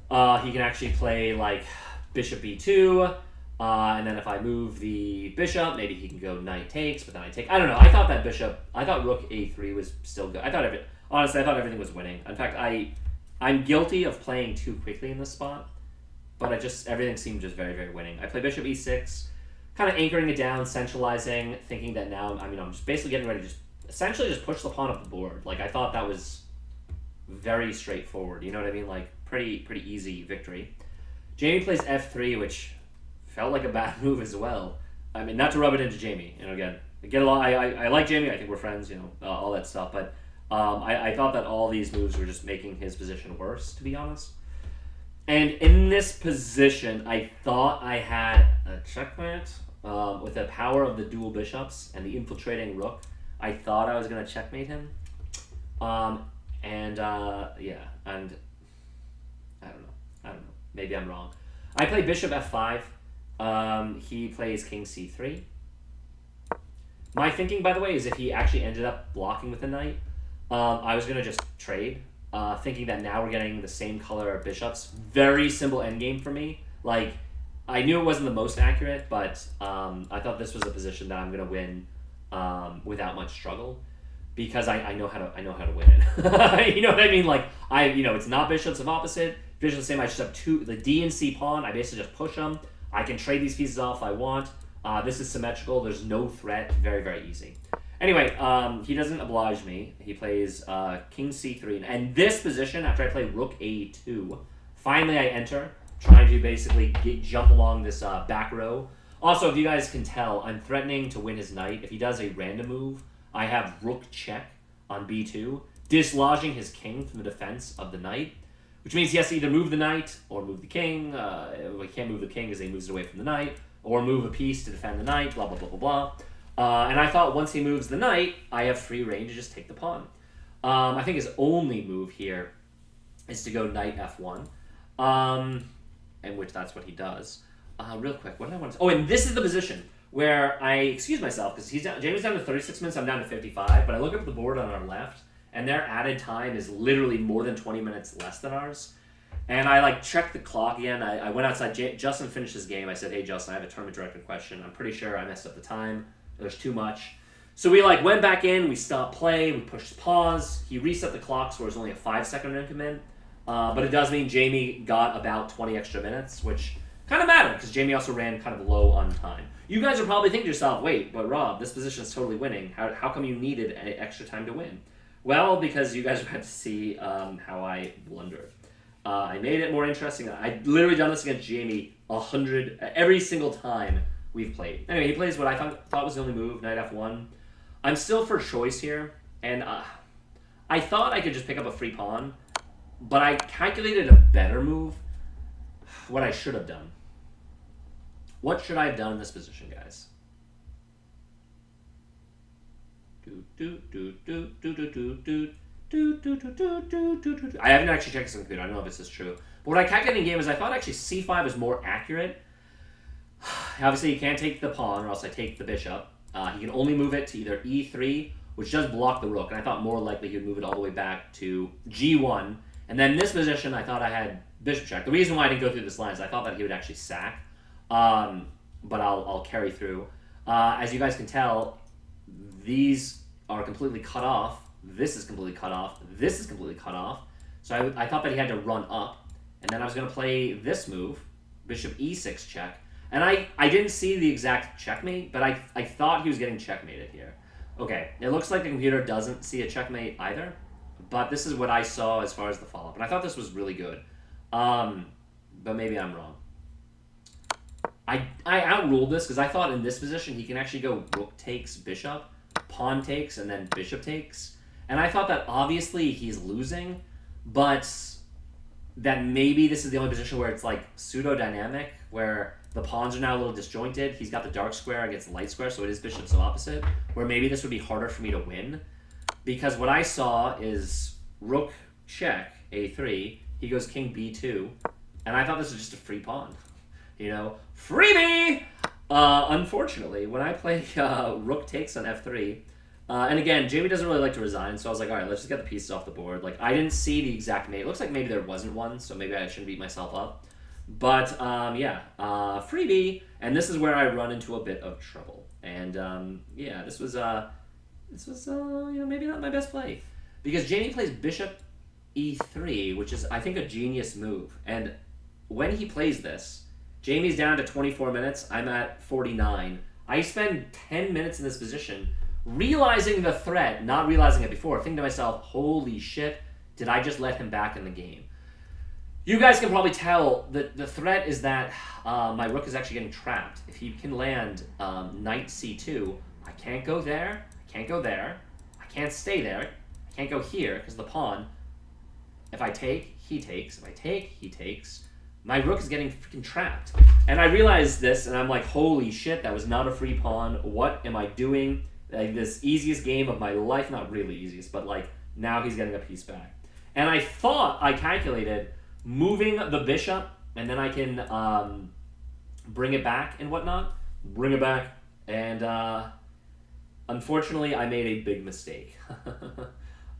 can actually play like bishop b2, and then if I move the bishop, maybe he can go knight takes, but then I take. I don't know. I thought rook a3 was still good. Honestly, I thought everything was winning. In fact, I'm guilty of playing too quickly in this spot, but everything seemed just very, very winning. I play bishop e6, kind of anchoring it down, centralizing, thinking that now, I'm just basically getting ready to essentially just push the pawn up the board. Like, I thought that was very straightforward. You know what I mean? Like, pretty easy victory. Jamie plays f3, which felt like a bad move as well. I mean, not to rub it into Jamie. You know, again, I get along. I like Jamie. I think we're friends. You know, all that stuff. But I thought that all these moves were just making his position worse, to be honest. And in this position, I thought I had a checkmate with the power of the dual bishops and the infiltrating rook. I thought I was going to checkmate him. Yeah, and I don't know. Maybe I'm wrong. I play bishop f5. He plays king c3. My thinking, by the way, is if he actually ended up blocking with the knight, I was going to just trade, thinking that now we're getting the same color of bishops. Very simple endgame for me. Like, I knew it wasn't the most accurate, but I thought this was a position that I'm going to win without much struggle, because I know how to win it. You know what I mean? Like, it's not bishops of opposite. Bishops the same. I just have the D and C pawn. I basically just push them. I can trade these pieces off if I want. This is symmetrical. There's no threat. Very, very easy. Anyway, he doesn't oblige me. He plays king c3. And this position, after I play rook a2, finally I enter, trying to basically jump along this back row. Also, if you guys can tell, I'm threatening to win his knight. If he does a random move, I have rook check on b2, dislodging his king from the defense of the knight, which means he has to either move the knight or move the king. He can't move the king because he moves it away from the knight, or move a piece to defend the knight, blah, blah, blah, blah, blah. And I thought once he moves the knight, I have free reign to just take the pawn. I think his only move here is to go knight f1, and which that's what he does. Real quick, what did I want to... Oh, and this is the position where I excuse myself, because Jamie's down to 36 minutes, I'm down to 55, but I look up the board on our left, and their added time is literally more than 20 minutes less than ours. And I checked the clock again. I went outside. Justin finished his game. I said, hey, Justin, I have a tournament directed question. I'm pretty sure I messed up the time. There's too much. So we went back in. We stopped play. We pushed pause. He reset the clock, so it was only a 5-second increment. But it does mean Jamie got about 20 extra minutes, which kind of mattered because Jamie also ran kind of low on time. You guys are probably thinking to yourself, wait, but Rob, this position is totally winning. How come you needed extra time to win? Well, because you guys had to see how I blundered. I made it more interesting. I literally done this against Jamie every single time we've played. Anyway, he plays what I thought was the only move, knight f1. I'm still for choice here, and I thought I could just pick up a free pawn, but I calculated a better move. What I should have done. What should I have done in this position, guys? I haven't actually checked this on the computer. I don't know if this is true. But what I calculated in game is I thought actually c5 is more accurate. Obviously, you can't take the pawn, or else I take the bishop. He can only move it to either e3, which does block the rook. And I thought more likely he would move it all the way back to g1. And then this position, I thought I had bishop check. The reason why I didn't go through this line is I thought that he would actually sack. But I'll carry through. As you guys can tell, these are completely cut off. This is completely cut off. This is completely cut off. So I thought that he had to run up. And then I was going to play this move, bishop e6 check. And I didn't see the exact checkmate, but I thought he was getting checkmated here. Okay, it looks like the computer doesn't see a checkmate either. But this is what I saw as far as the follow-up. And I thought this was really good. But maybe I'm wrong. I outruled this because I thought in this position he can actually go rook takes bishop, pawn takes, and then bishop takes. And I thought that obviously he's losing, but that maybe this is the only position where it's pseudo-dynamic, where the pawns are now a little disjointed. He's got the dark square against the light square, so it is bishops of opposite, where maybe this would be harder for me to win. Because what I saw is rook check a3, he goes king b2, and I thought this was just a free pawn. Freebie! Unfortunately, when I play rook takes on f3, and again, Jamie doesn't really like to resign, so I was like, all right, let's just get the pieces off the board. I didn't see the exact mate. It looks like maybe there wasn't one, so maybe I shouldn't beat myself up. But, freebie, and this is where I run into a bit of trouble. And, this was maybe not my best play. Because Jamie plays bishop e3, which is, I think, a genius move. And when he plays this, Jamie's down to 24 minutes. I'm at 49. I spend 10 minutes in this position, realizing the threat, not realizing it before, thinking to myself, holy shit, did I just let him back in the game? You guys can probably tell that the threat is that my rook is actually getting trapped. If he can land knight c2, I can't go there, I can't go there, I can't stay there, I can't go here, because the pawn, if I take, he takes, if I take, he takes, my rook is getting freaking trapped. And I realized this, and I'm like, holy shit, that was not a free pawn. What am I doing? This easiest game of my life, not really easiest, but now he's getting a piece back. And I thought I calculated moving the bishop, and then I can bring it back and whatnot. Bring it back. And unfortunately, I made a big mistake.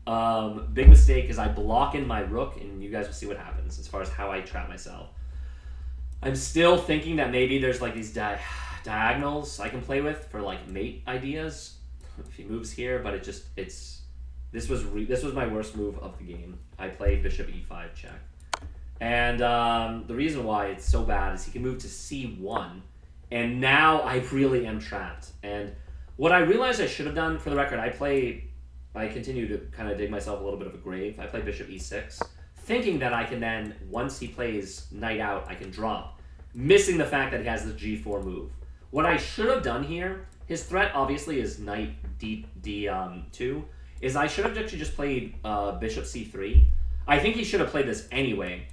Big mistake is I block in my rook, and you guys will see what happens as far as how I trap myself. I'm still thinking that maybe there's like these diagonals I can play with for like mate ideas if he moves here, but this was my worst move of the game. I played bishop e5 check. And the reason why it's so bad is he can move to c1, and now I really am trapped. And what I realized I should have done, for the record, I continue to kind of dig myself a little bit of a grave. I play bishop e6, thinking that I can then, once he plays knight out, I can drop, missing the fact that he has the g4 move. What I should have done here, his threat obviously is knight d2, is I should have actually just played bishop c3. I think he should have played this anyway.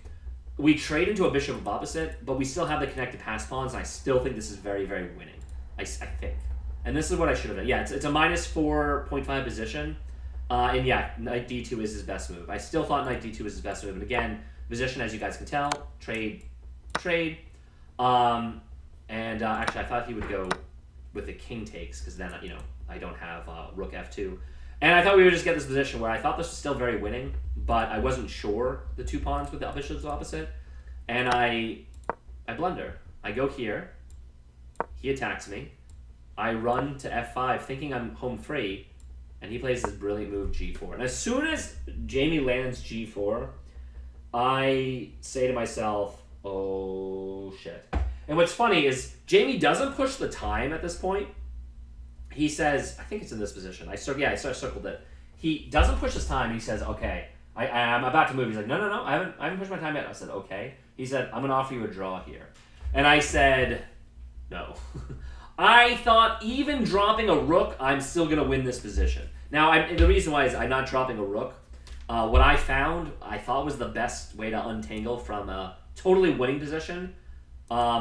We trade into a bishop of opposite, but we still have the connected pass pawns, and I still think this is very, very winning. I think. And this is what I should have done. Yeah, it's a minus 4.5 position. And yeah, knight d2 is his best move. I still thought knight d2 was his best move. And again, position, as you guys can tell, trade. And actually, I thought he would go with the king takes, because then, I don't have rook f2. And I thought we would just get this position where I thought this was still very winning, but I wasn't sure the two pawns with the bishops opposite. And I blunder. I go here. He attacks me. I run to f5 thinking I'm home free, and he plays this brilliant move g4. And as soon as Jamie lands g4, I say to myself, oh shit. And what's funny is Jamie doesn't push the time at this point. He says, I think it's in this position. I circled it. He doesn't push his time. He says, okay, I'm about to move. He's like, no, I haven't pushed my time yet. I said, okay. He said, I'm going to offer you a draw here. And I said, no. I thought even dropping a rook, I'm still going to win this position. Now, the reason why is I'm not dropping a rook. What I found, I thought was the best way to untangle from a totally winning position,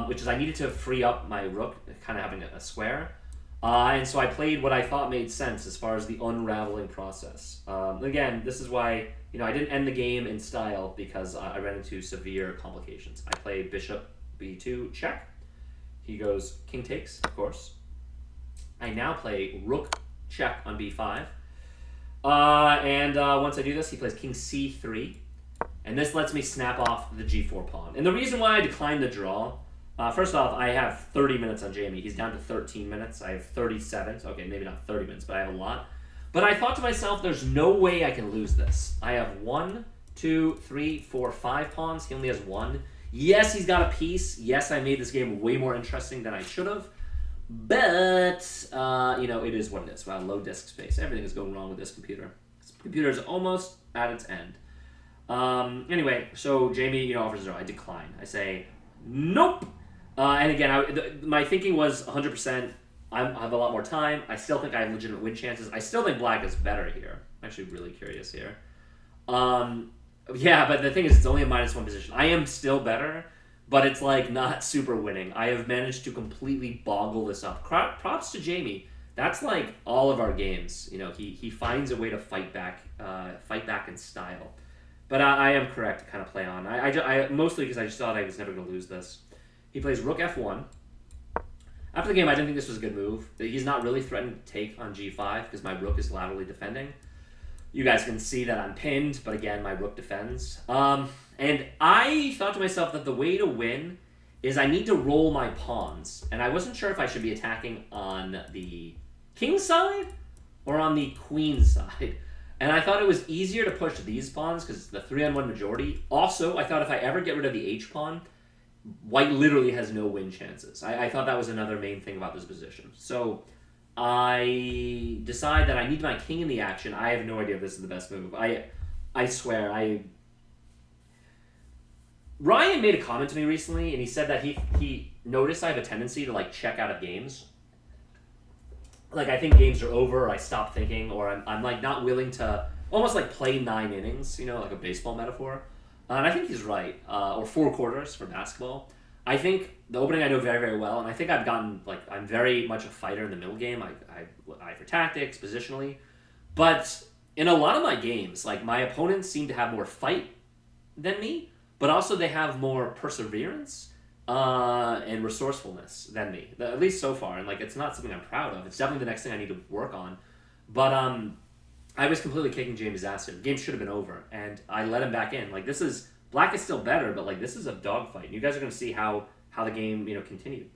which is I needed to free up my rook, kind of having a square. And so I played what I thought made sense as far as the unraveling process. Again, this is why I didn't end the game in style, because I ran into severe complications. I played bishop b2 check. He goes king takes, of course. I now play rook check on b5. And once I do this, he plays king c3. And this lets me snap off the g4 pawn. And the reason why I declined the draw, first off, I have 30 minutes on Jamie. He's down to 13 minutes. I have 37. So, okay, maybe not 30 minutes, but I have a lot. But I thought to myself, there's no way I can lose this. I have 1, 2, 3, 4, 5 pawns. He only has 1. Yes, he's got a piece. Yes, I made this game way more interesting than I should have. But, it is what it is. Wow, low disk space. Everything is going wrong with this computer. This computer is almost at its end. Anyway, so Jamie, offers a draw. I decline. I say, nope. And again, my thinking was 100%. I have a lot more time. I still think I have legitimate win chances. I still think black is better here. I'm actually really curious here. Yeah, but the thing is, it's only a -1 position. I am still better, but it's like not super winning. I have managed to completely boggle this up. Props to Jamie. That's like all of our games. He finds a way to fight back in style. But I am correct to kind of play on. I mostly because I just thought I was never going to lose this. He plays rook f1. After the game, I didn't think this was a good move. He's not really threatening to take on g5 because my rook is laterally defending. You guys can see that I'm pinned, but again, my rook defends. And I thought to myself that the way to win is I need to roll my pawns. And I wasn't sure if I should be attacking on the king side or on the queen side. And I thought it was easier to push these pawns because it's the 3-on-1 majority. Also, I thought if I ever get rid of the h pawn, white literally has no win chances. I thought that was another main thing about this position. So I decide that I need my king in the action. I have no idea if this is the best move. I swear, Ryan made a comment to me recently, and he said that he noticed I have a tendency to check out of games. I think games are over, or I stop thinking, or I'm not willing to almost play 9 innings, like a baseball metaphor. And I think he's right, or 4 quarters for basketball. I think the opening I know very, very well, and I think I've gotten, I'm very much a fighter in the middle game. I for tactics, positionally. But in a lot of my games, my opponents seem to have more fight than me, but also they have more perseverance. And and resourcefulness than me, at least so far. And like, it's not something I'm proud of. It's definitely the next thing I need to work on. But I was completely kicking Jamie's ass here. The game should have been over, and I let him back in. Like, this is black is still better, but like, this is a dogfight. And you guys are gonna see how the game continued.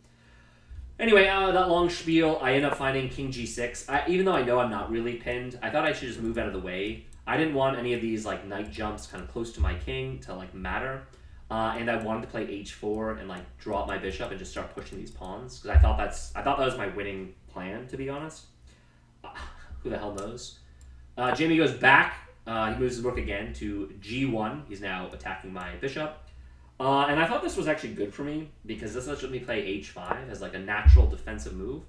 Anyway, that long spiel, I end up finding king g6. Even though I know I'm not really pinned, I thought I should just move out of the way. I didn't want any of these like knight jumps kind of close to my king to like matter. And I wanted to play h4 and like drop my bishop and just start pushing these pawns because I thought that was my winning plan, to be honest. Who the hell knows? Jamie goes back. He moves his rook again to g1. He's now attacking my bishop. And I thought this was actually good for me because this lets me play h5 as like a natural defensive move.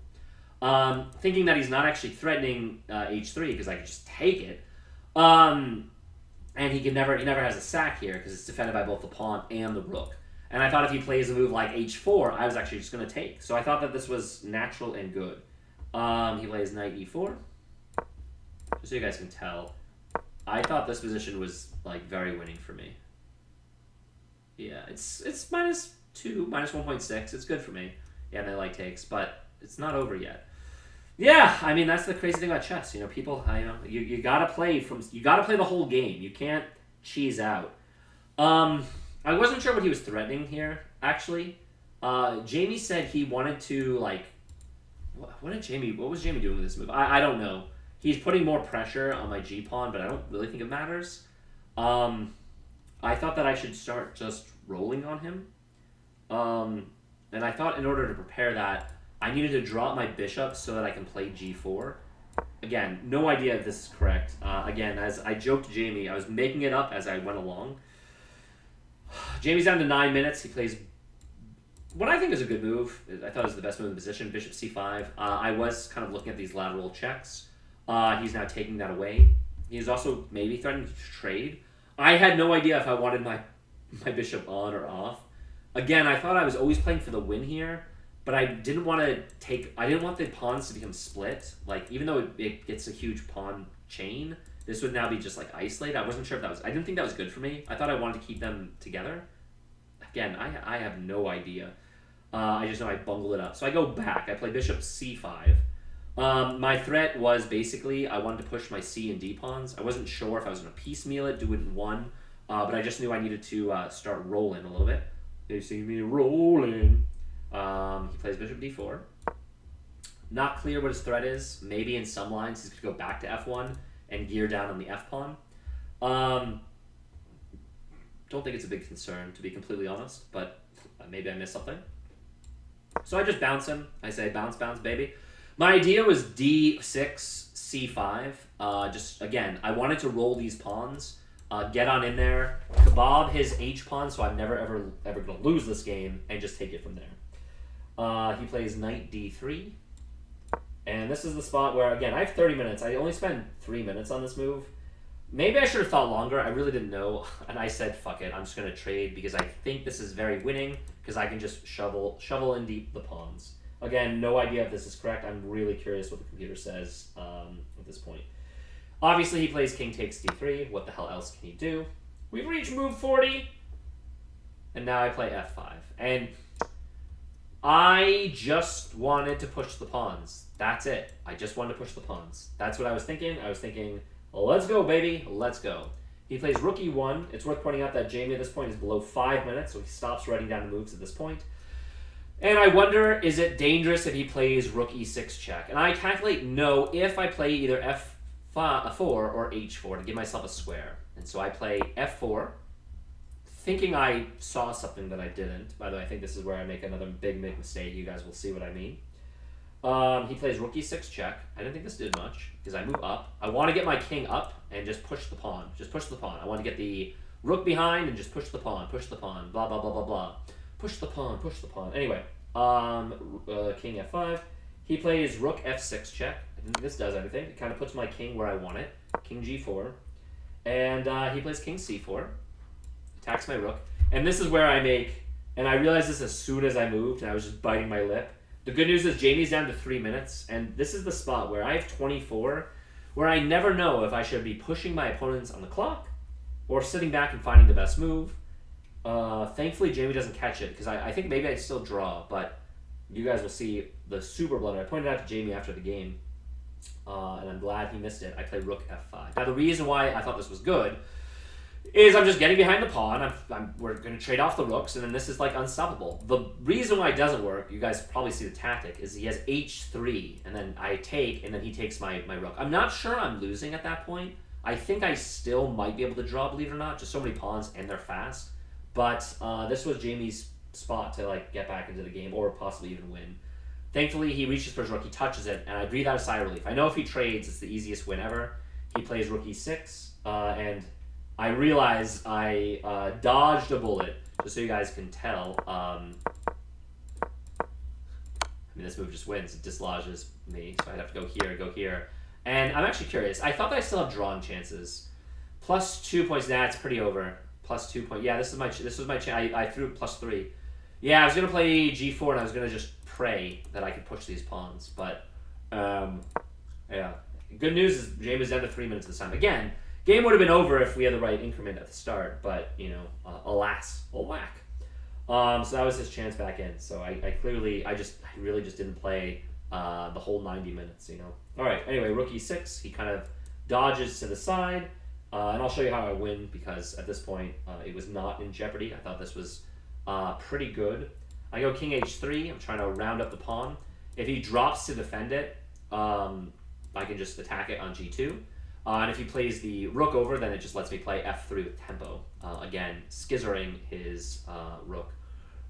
Thinking that he's not actually threatening h3 because I can just take it. And he never has a sack here because it's defended by both the pawn and the rook. And I thought if he plays a move like h4, I was actually just going to take. So I thought that this was natural and good. He plays knight e4. Just so you guys can tell, I thought this position was like very winning for me. Yeah, it's -2, -1.6. It's good for me. Yeah, and I like takes, but it's not over yet. Yeah, I mean that's the crazy thing about chess. People, you gotta play the whole game. You can't cheese out. I wasn't sure what he was threatening here. Actually, Jamie said he wanted to like. What was Jamie doing with this move? I don't know. He's putting more pressure on my g pawn, but I don't really think it matters. I thought that I should start just rolling on him. And I thought in order to prepare that, I needed to drop my bishop so that I can play g4. Again, no idea if this is correct. Again, as I joked to Jamie, I was making it up as I went along. Jamie's down to 9 minutes. He plays what I think is a good move. I thought it was the best move in the position, bishop c5. I was kind of looking at these lateral checks. He's now taking that away. He's also maybe threatening to trade. I had no idea if I wanted my bishop on or off. Again, I thought I was always playing for the win here, but I didn't want the pawns to become split. Like, even though it gets a huge pawn chain, this would now be just like isolated. I wasn't sure if I didn't think that was good for me. I thought I wanted to keep them together. Again, I have no idea. I just know I bungled it up. So I go back. I play bishop c5. My threat was basically I wanted to push my c and d pawns. I wasn't sure if I was going to piecemeal it, do it in one, but I just knew I needed to start rolling a little bit. They see me rolling. He plays bishop d4. Not clear what his threat is. Maybe in some lines he's going to go back to f1 and gear down on the f pawn. Don't think it's a big concern, to be completely honest, but maybe I missed something. So I just bounce him. I say bounce, bounce, baby. My idea was d6, c5. Just, again, I wanted to roll these pawns, get on in there, kebab his h pawn, so I'm never, ever going to lose this game, and just take it from there. He plays knight d3. And this is the spot where, again, I have 30 minutes. I only spent 3 minutes on this move. Maybe I should have thought longer. I really didn't know. And I said, fuck it. I'm just going to trade because I think this is very winning because I can just shovel in deep the pawns. Again, no idea if this is correct. I'm really curious what the computer says at this point. Obviously, he plays king takes d3. What the hell else can he do? We've reached move 40. And now I play f5. And I just wanted to push the pawns. That's it. I just wanted to push the pawns. That's what I was thinking. I was thinking, let's go, baby. Let's go. He plays rook e1. It's worth pointing out that Jamie at this point is below 5 minutes, so he stops writing down the moves at this point. And I wonder, is it dangerous if he plays rook e6 check? And I calculate no if I play either f4 or h4 to give myself a square. And so I play f4, thinking I saw something that I didn't. By the way, I think this is where I make another big mistake. You guys will see what I mean. He plays rook e6 check. I didn't think this did much because I move up. I want to get my king up and just push the pawn. Just push the pawn. I want to get the rook behind and just push the pawn, blah, blah, blah, blah, blah. Push the pawn, push the pawn. Anyway, king f5. He plays rook f6 check. I think this does anything. It kind of puts my king where I want it. King g4. And he plays king c4. Attacks my rook. And this is where I make, and I realized this as soon as I moved, and I was just biting my lip. The good news is Jamie's down to 3 minutes, and this is the spot where I have 24, where I never know if I should be pushing my opponents on the clock or sitting back and finding the best move. Thankfully, Jamie doesn't catch it because I think maybe I'd still draw, but you guys will see the super blunder. I pointed out to Jamie after the game, and I'm glad he missed it. I play rook f5. Now, the reason why I thought this was good is I'm just getting behind the pawn. We're going to trade off the rooks, and then this is like unstoppable. The reason why it doesn't work, you guys probably see the tactic, is he has h3, and then I take, and then he takes my rook. I'm not sure I'm losing at that point. I think I still might be able to draw, believe it or not. Just so many pawns, and they're fast. But this was Jamie's spot to like get back into the game, or possibly even win. Thankfully, he reaches for his rook, he touches it, and I breathe out a sigh of relief. I know if he trades, it's the easiest win ever. He plays rook e6, and I realize I dodged a bullet, just so you guys can tell. I mean, this move just wins. It dislodges me, so I'd have to go here. And I'm actually curious. I thought that I still have drawing chances. +2 points. Nah, it's pretty over. +2 point. Yeah, this was my chance. I threw +3. Yeah, I was gonna play g4, and I was gonna just pray that I could push these pawns. But yeah. Good news is James down to 3 minutes this time. Again, game would have been over if we had the right increment at the start, but you know, alas, a whack. So that was his chance back in. So I really just didn't play the whole 90 minutes. You know. All right. Anyway, rook e6. He kind of dodges to the side, and I'll show you how I win because at this point it was not in jeopardy. I thought this was pretty good. I go king h3. I'm trying to round up the pawn. If he drops to defend it, I can just attack it on g2. And if he plays the rook over, then it just lets me play f3 with tempo. Again, scissoring his rook.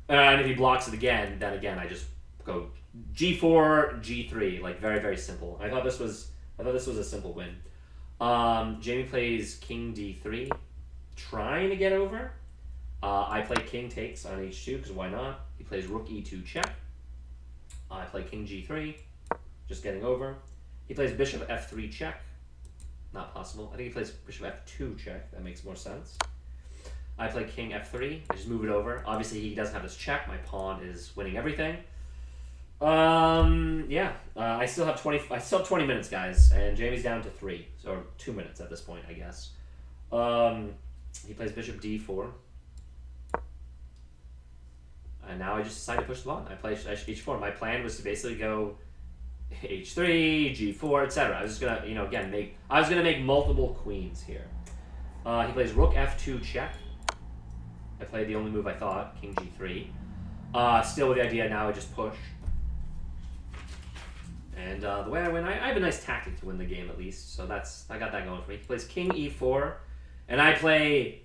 And if he blocks it again, then again I just go g4, g3, like very, very simple. I thought this was a simple win. Jamie plays king d3, trying to get over. I play king takes on h2 because why not? He plays rook e2 check. I play king g3, just getting over. He plays bishop f3 check. Not possible. I think he plays bishop f2 check. That makes more sense. I play king f3. I just move it over. Obviously, he doesn't have this check. My pawn is winning everything. Yeah. I still have 20 minutes, guys, and Jamie's down to 3, so 2 minutes at this point, I guess. He plays bishop d4. And now I just decide to push the pawn. I play h4. My plan was to basically go h3, g4, etc. I was just gonna, you know, again I was gonna make multiple queens here. He plays rook f2 check. I played the only move I thought, king g3. Still with the idea now I just push. And the way I win, I have a nice tactic to win the game at least, so I got that going for me. He plays king e4, and I play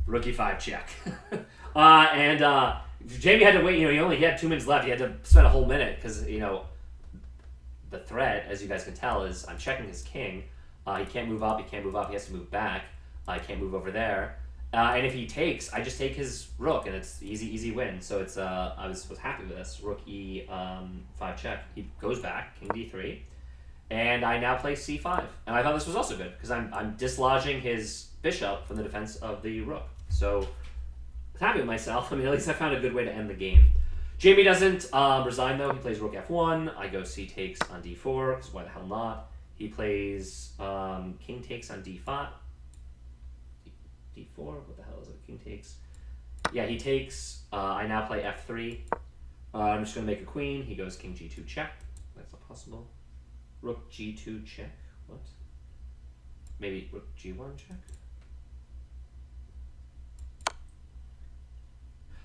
rook e5 check. Jamie had to wait. You know, he had 2 minutes left. He had to spend a whole minute because you know. The threat, as you guys can tell, is I'm checking his king. He can't move up. He can't move up. He has to move back. I can't move over there. And if he takes, I just take his rook, and it's easy win. So it's I was happy with this. Rook e5 check. He goes back, king d3, and I now play c5. And I thought this was also good because I'm dislodging his bishop from the defense of the rook. So I was happy with myself. I mean, at least I found a good way to end the game. Jamie doesn't resign, though. He plays rook f1. I go c takes on d4, because why the hell not? He plays king takes on d5. d4? What the hell is it? King takes. Yeah, he takes. I now play f3. I'm just going to make a queen. He goes king g2 check. That's not possible. Rook g2 check. What? Maybe rook g1 check?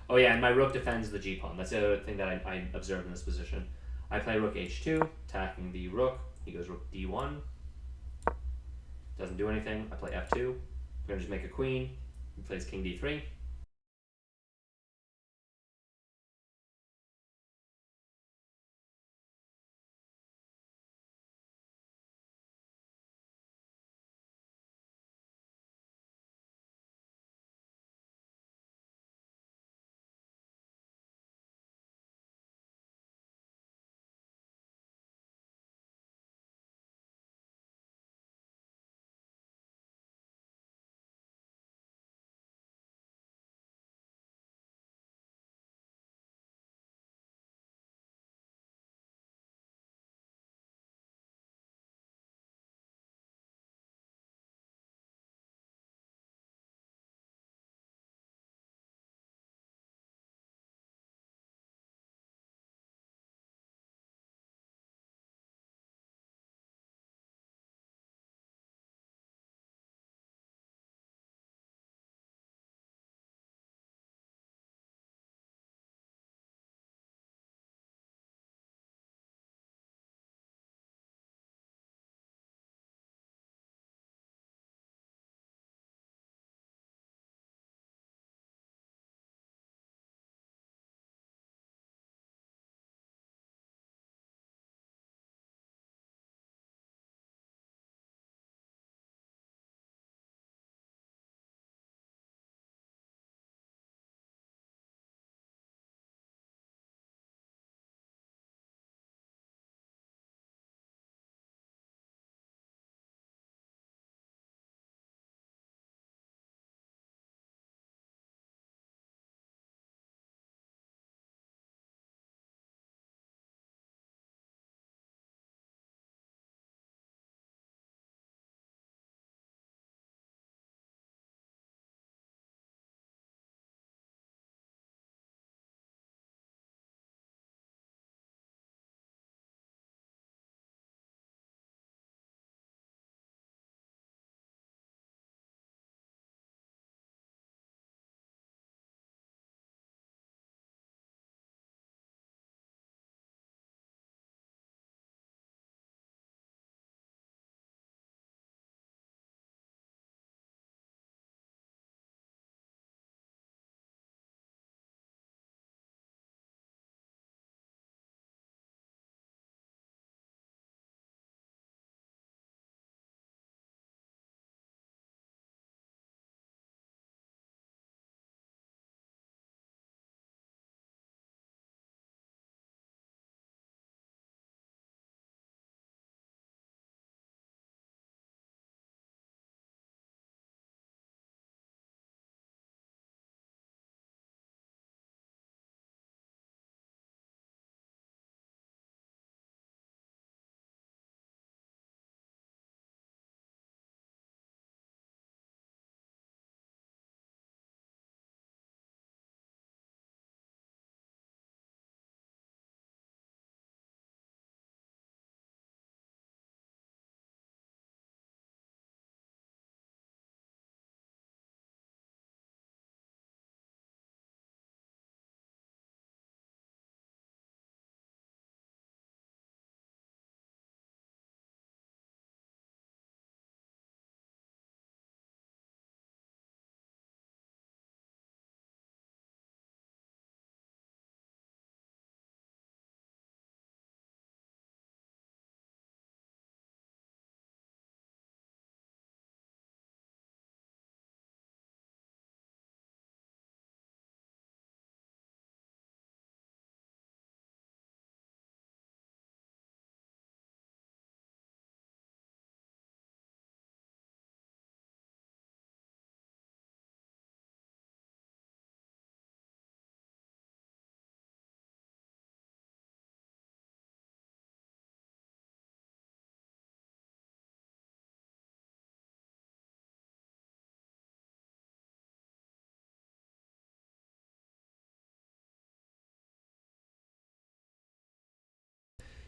Oh yeah, and my rook defends the g-pawn. That's the other thing that I observed in this position. I play rook h2, attacking the rook. He goes rook d1. Doesn't do anything. I play f2. I'm going to just make a queen. He plays king d3.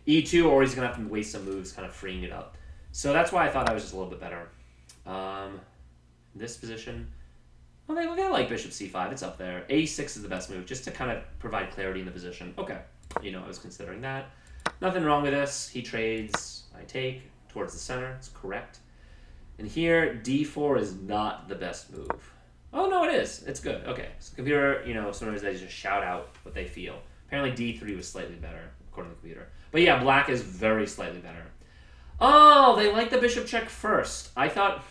e2, or he's going to have to waste some moves kind of freeing it up. So that's why I thought I was just a little bit better. This position, well, they like bishop c5. It's up there. a6 is the best move, just to kind of provide clarity in the position. Okay, I was considering that. Nothing wrong with this. He trades. I take towards the center. It's correct. And here, d4 is not the best move. Oh, no, it is. It's good. Okay. So the computer, sometimes they just shout out what they feel. Apparently d3 was slightly better, according to the computer. But yeah, black is very slightly better. Oh, they like the bishop check first. I thought...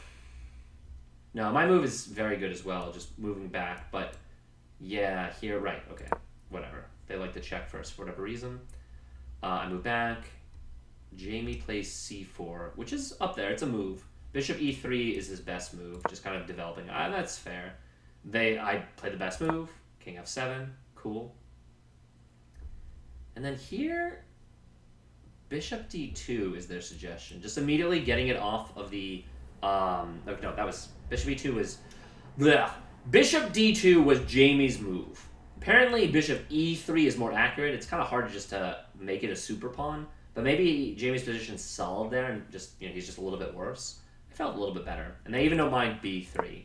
No, my move is very good as well, just moving back. But yeah, here, right. Okay, whatever. They like the check first for whatever reason. I move back. Jamie plays c4, which is up there. It's a move. Bishop e3 is his best move, just kind of developing. That's fair. I play the best move. King f7. Cool. And then here, bishop d2 is their suggestion. Just immediately getting it off of the... no, that was... Bishop e2 was... Blech. Bishop d2 was Jamie's move. Apparently, bishop e3 is more accurate. It's kind of hard just to make it a super pawn. But maybe Jamie's position's solid there, and just he's just a little bit worse. I felt a little bit better. And they even don't mind b3.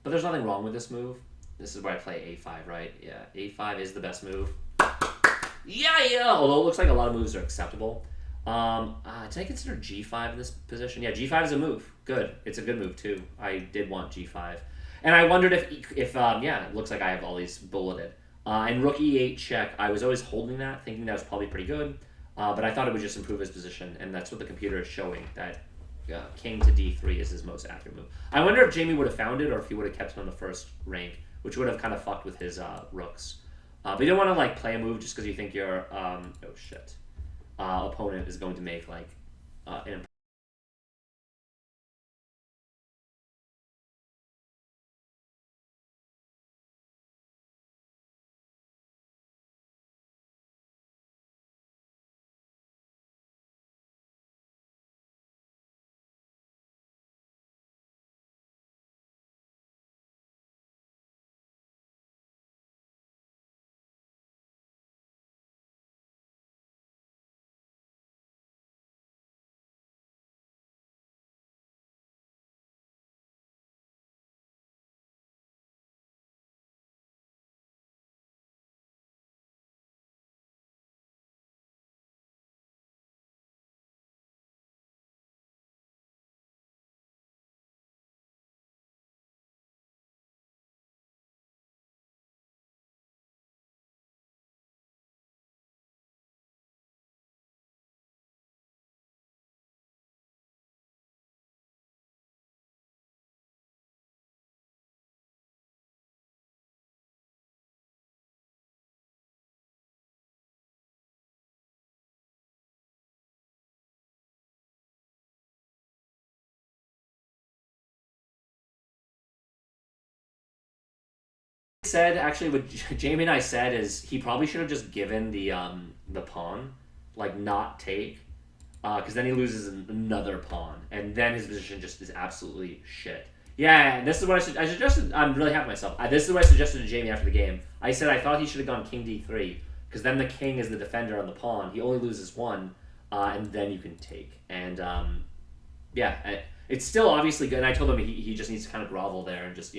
But there's nothing wrong with this move. This is where I play a5, right? Yeah, a5 is the best move. Yeah! Although it looks like a lot of moves are acceptable. Did I consider g5 in this position? Yeah, g5 is a move. Good. It's a good move, too. I did want g5. And I wondered if it looks like I have all these bulleted. And rook e8 check, I was always holding that, thinking that was probably pretty good. But I thought it would just improve his position, and that's what the computer is showing, that king to d3 is his most accurate move. I wonder if Jamie would have found it, or if he would have kept it on the first rank, which would have kind of fucked with his rooks. But you don't want to play a move just because you think your opponent is going to make an said, actually, what Jamie and I said is he probably should have just given the pawn, not take, because then he loses another pawn, and then his position just is absolutely shit. Yeah, and this is what I suggested. I'm really happy with myself. This is what I suggested to Jamie after the game. I said I thought he should have gone king d3, because then the king is the defender on the pawn. He only loses one, and then you can take. And it's still obviously good. And I told him he just needs to kind of grovel there and just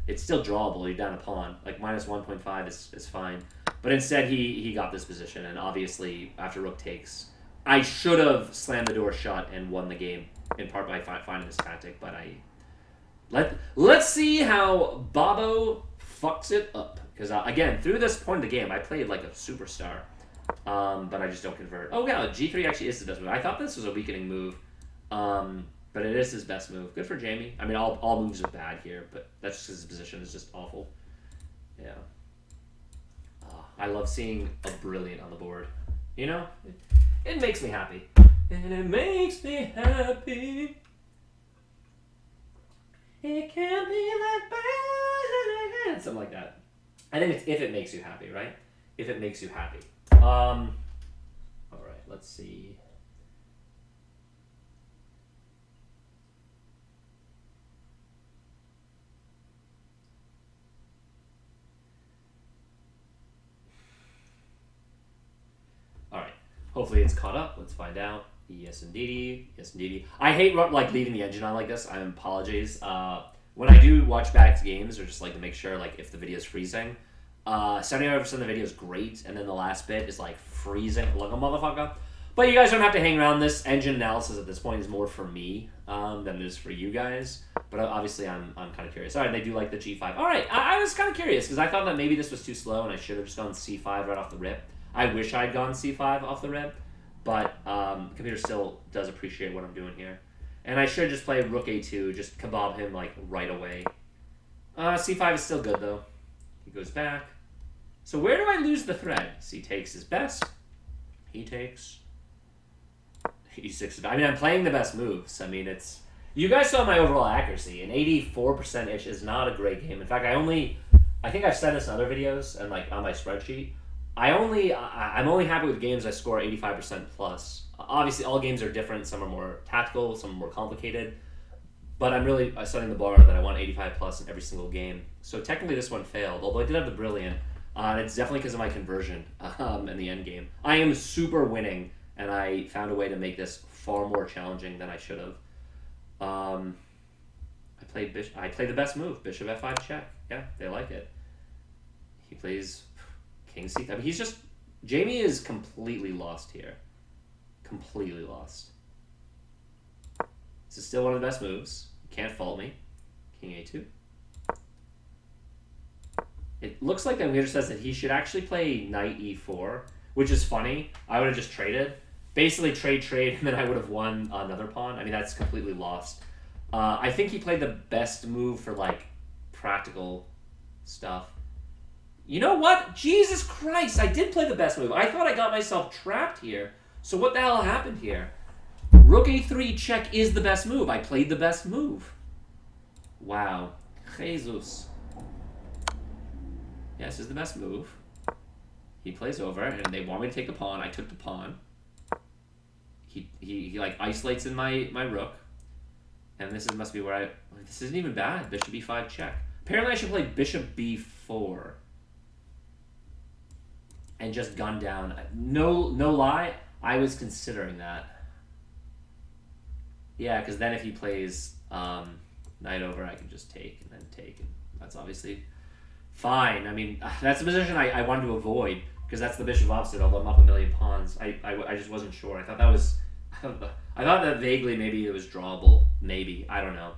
it's still drawable. You're down a pawn. Minus 1.5 is fine. But instead, he got this position, and obviously, after rook takes, I should have slammed the door shut and won the game, in part by finding this tactic, but let's see how Bobo fucks it up. Because, again, through this point of the game, I played like a superstar, but I just don't convert. Oh, yeah, g3 actually is the best move. I thought this was a weakening move. But it is his best move. Good for Jamie. I mean, all moves are bad here, but that's just his position is just awful. Yeah. I love seeing a brilliant on the board. It makes me happy. And it makes me happy. It can't be that bad. Something like that. I think it's if it makes you happy, right? If it makes you happy. All right, let's see. Hopefully it's caught up. Let's find out. Yes, indeedy. Yes, indeedy. I hate like leaving the engine on like this. I apologize. When I do watch back games, or just like to make sure like if the video is freezing, 75% of the video is great, and then the last bit is like freezing like a motherfucker. But you guys don't have to hang around. This engine analysis at this point is more for me than it is for you guys. But obviously, I'm kind of curious. All right, they do like the G5. All right, I was kind of curious because I thought that maybe this was too slow and I should have just gone C5 right off the rip. I wish I'd gone C5 off the rip, but the computer still does appreciate what I'm doing here. And I should just play Rook A2, just kebab him like right away. C5 is still good though. He goes back. So where do I lose the thread? C takes his best. He takes E6. I mean, I'm playing the best moves. I mean, it's... You guys saw my overall accuracy, and 84%-ish is not a great game. In fact, I think I've said this in other videos and like on my spreadsheet. I'm only happy with games I score 85% plus. Obviously, all games are different. Some are more tactical, some are more complicated. But I'm really setting the bar that I want 85 plus in every single game. So technically, this one failed, although I did have the brilliant. And it's definitely because of my conversion in the end game. I am super winning, and I found a way to make this far more challenging than I should have. I played the best move, Bishop F5 check. Yeah, they like it. He plays King C5. I mean, he's just... Jamie is completely lost here. Completely lost. This is still one of the best moves. You can't fault me. King A2. It looks like the computer says that he should actually play Knight E4, which is funny. I would have just traded. Basically trade, and then I would have won another pawn. I mean, that's completely lost. I think he played the best move for, like, practical stuff. You know what? Jesus Christ, I did play the best move. I thought I got myself trapped here. So what the hell happened here? Rook A3 check is the best move. I played the best move. Wow. Jesus. Yes, this is the best move. He plays over, and they want me to take the pawn. I took the pawn. He like isolates in my rook, and this must be where I... This isn't even bad. Bishop E5 check. Apparently I should play Bishop B4 and just gun down. No lie, I was considering that. Yeah, because then if he plays knight over, I can just take and then take, and that's obviously fine. I mean, that's the position I wanted to avoid, because that's the bishop opposite, although I'm up a million pawns. I just wasn't sure. I thought that was... I thought that vaguely maybe it was drawable. Maybe. I don't know.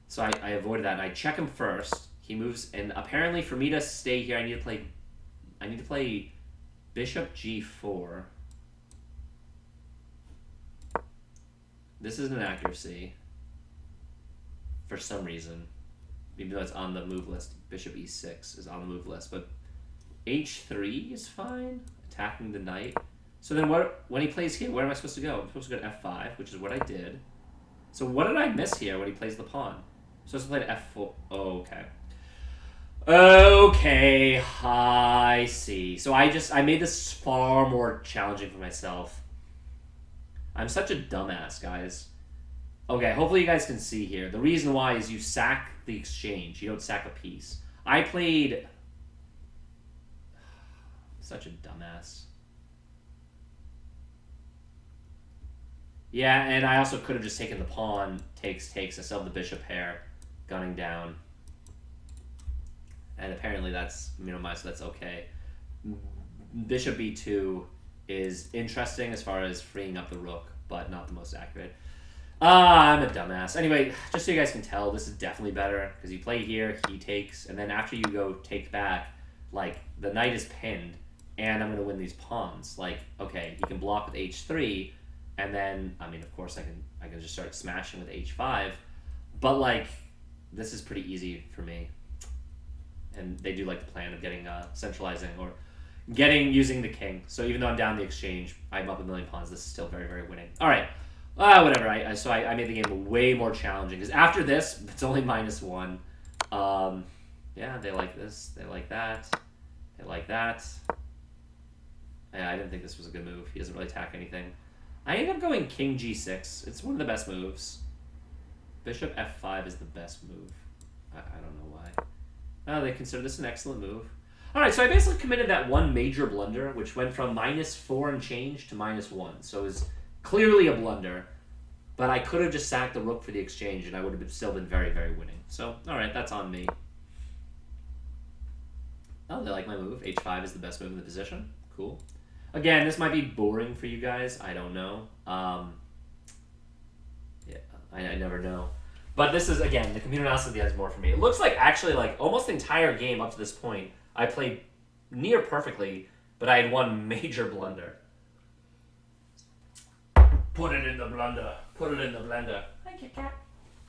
So I avoided that, and I check him first. He moves, and apparently for me to stay here, I need to play Bishop G4. This is an accuracy. For some reason. Even though it's on the move list. Bishop E6 is on the move list, but H3 is fine. Attacking the knight. So then when he plays here, where am I supposed to go? I'm supposed to go to F5, which is what I did. So what did I miss here when he plays the pawn? I'm supposed to play to F4. Oh, okay. Okay, I see. So I made this far more challenging for myself. I'm such a dumbass, guys. Okay, hopefully you guys can see here. The reason why is you sack the exchange. You don't sack a piece. I played... Such a dumbass. Yeah, and I also could have just taken the pawn. Takes. I still have the bishop pair gunning down. And apparently that's minimized, so that's okay. Bishop B2 is interesting as far as freeing up the rook, but not the most accurate. I'm a dumbass. Anyway, just so you guys can tell, this is definitely better, because you play here, he takes, and then after you go take back, like, the knight is pinned, and I'm going to win these pawns. Like, okay, he can block with H3, and then, I mean, of course, I can just start smashing with H5, but, like, this is pretty easy for me. And they do like the plan of getting, centralizing, or using the king. So even though I'm down the exchange, I'm up a million pawns, this is still very, very winning. All right. Whatever. So I made the game way more challenging, because after this, it's only -1. Yeah, they like this. They like that. They like that. Yeah, I didn't think this was a good move. He doesn't really attack anything. I ended up going King G6. It's one of the best moves. Bishop F5 is the best move. I don't know why. Oh, they consider this an excellent move. All right, so I basically committed that one major blunder, which went from -4 and change to -1. So it was clearly a blunder, but I could have just sacked the rook for the exchange, and I would have still been very, very winning. So, all right, that's on me. Oh, they like my move. H5 is the best move in the position. Cool. Again, this might be boring for you guys. I don't know. Yeah, I never know. But this is, again, the computer analysis has more for me. It looks like, actually, like, almost the entire game up to this point, I played near perfectly, but I had one major blunder. Put it in the blender. Put it in the blender. Hi, Kit Kat.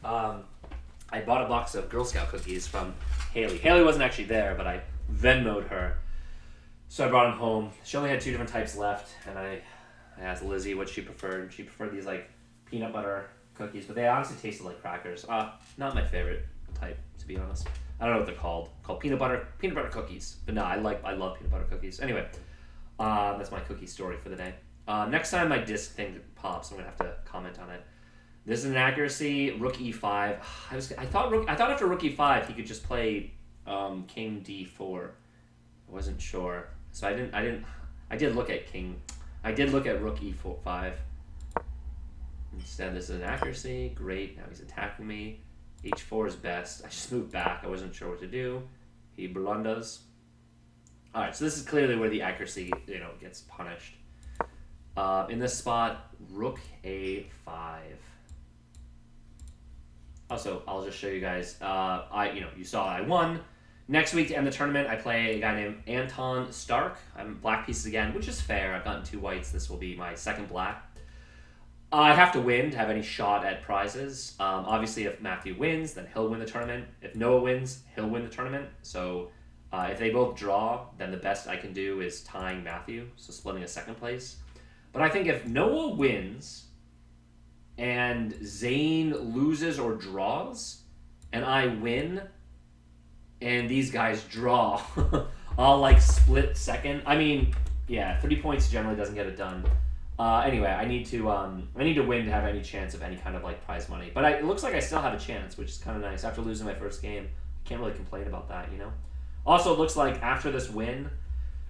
I bought a box of Girl Scout cookies from Haley. Haley wasn't actually there, but I Venmo'd her. So I brought them home. She only had 2 different types left, and I asked Lizzie what she preferred. She preferred these, like, peanut butter cookies, but they honestly tasted like crackers. Not my favorite type, to be honest. I don't know what they're called. Called peanut butter cookies. But no, I love peanut butter cookies. Anyway, that's my cookie story for the day. Next time my disc thing pops, I'm gonna have to comment on it. This is an accuracy. Rook e5. I thought after rook e5 he could just play king d4. I wasn't sure, so I did look at king. I did look at rook e4 5. Instead, this is an accuracy. Great. Now he's attacking me. H4 is best. I just moved back. I wasn't sure what to do. He blunders. All right, so this is clearly where the accuracy, gets punished. In this spot, rook a5. Also, I'll just show you guys. You saw I won. Next week to end the tournament, I play a guy named Anton Stark. I'm black pieces again, which is fair. I've gotten 2 whites. This will be my second black. I have to win to have any shot at prizes. Obviously, if Matthew wins, then he'll win the tournament. If Noah wins, he'll win the tournament. So if they both draw, then the best I can do is tying Matthew, so splitting a second place. But I think if Noah wins and Zane loses or draws, and I win, and these guys draw, I'll split second. I mean, yeah, 3 points generally doesn't get it done. Anyway, I need to win to have any chance of any kind of prize money. But it looks like I still have a chance, which is kind of nice. After losing my first game, I can't really complain about that, Also, it looks like after this win,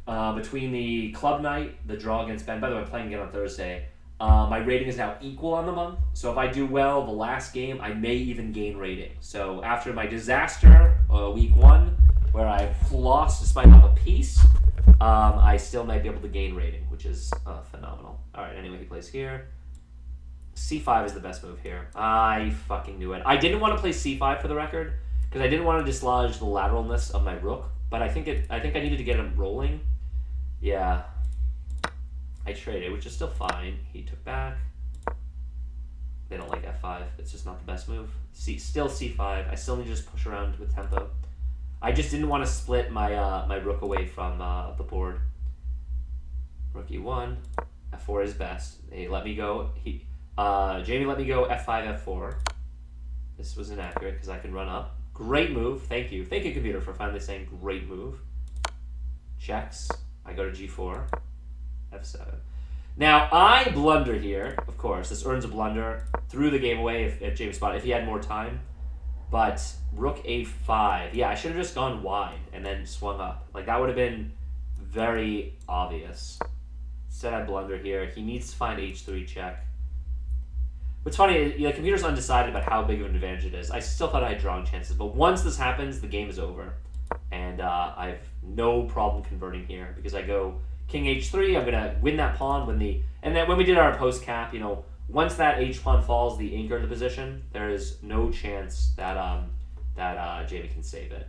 between the club night, the draw against Ben. By the way, I'm playing again on Thursday. My rating is now equal on the month. So if I do well the last game, I may even gain rating. So after my disaster week 1, where I lost despite up a piece, I still might be able to gain rating, which is phenomenal. All right, anyway, he plays here. C5 is the best move here. I fucking knew it. I didn't want to play C5 for the record because I didn't want to dislodge the lateralness of my rook, but I think I needed to get him rolling. Yeah. I traded, which is still fine. He took back. They don't like F5. It's just not the best move. Still C5. I still need to just push around with tempo. I just didn't want to split my my rook away from the board. Rook E1. F4 is best. They let me go. Jamie let me go F5, F4. This was inaccurate because I can run up. Great move. Thank you. Thank you, computer, for finally saying great move. Checks. I go to G4. F7. Now, I blunder here, of course. This earns a blunder. Threw the game away if James spotted, if he had more time. But rook A5. Yeah, I should have just gone wide and then swung up. That would have been very obvious. Instead, I blunder here. He needs to find H3 check. What's funny, the computer's undecided about how big of an advantage it is. I still thought I had drawing chances, but once this happens, the game is over. And I have no problem converting here because I go King H3. I'm gonna win that pawn and then when we did our post cap, once that H pawn falls, the anchor in the position, there is no chance that Jamie can save it.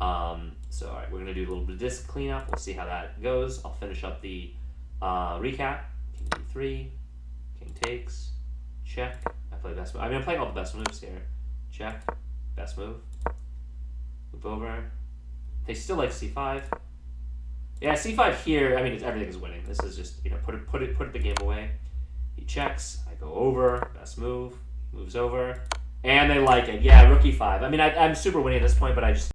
So all right, we're gonna do a little bit of disc cleanup. We'll see how that goes. I'll finish up the recap. King D3, King takes, check. I play best move. I'm playing all the best moves here. Check, best move. Move over. They still like C5. Yeah, C5 here. Everything is winning. This is just put the game away. He checks. I go over. Best move. Moves over, and they like it. Yeah, rook E5. I'm super winning at this point, but I just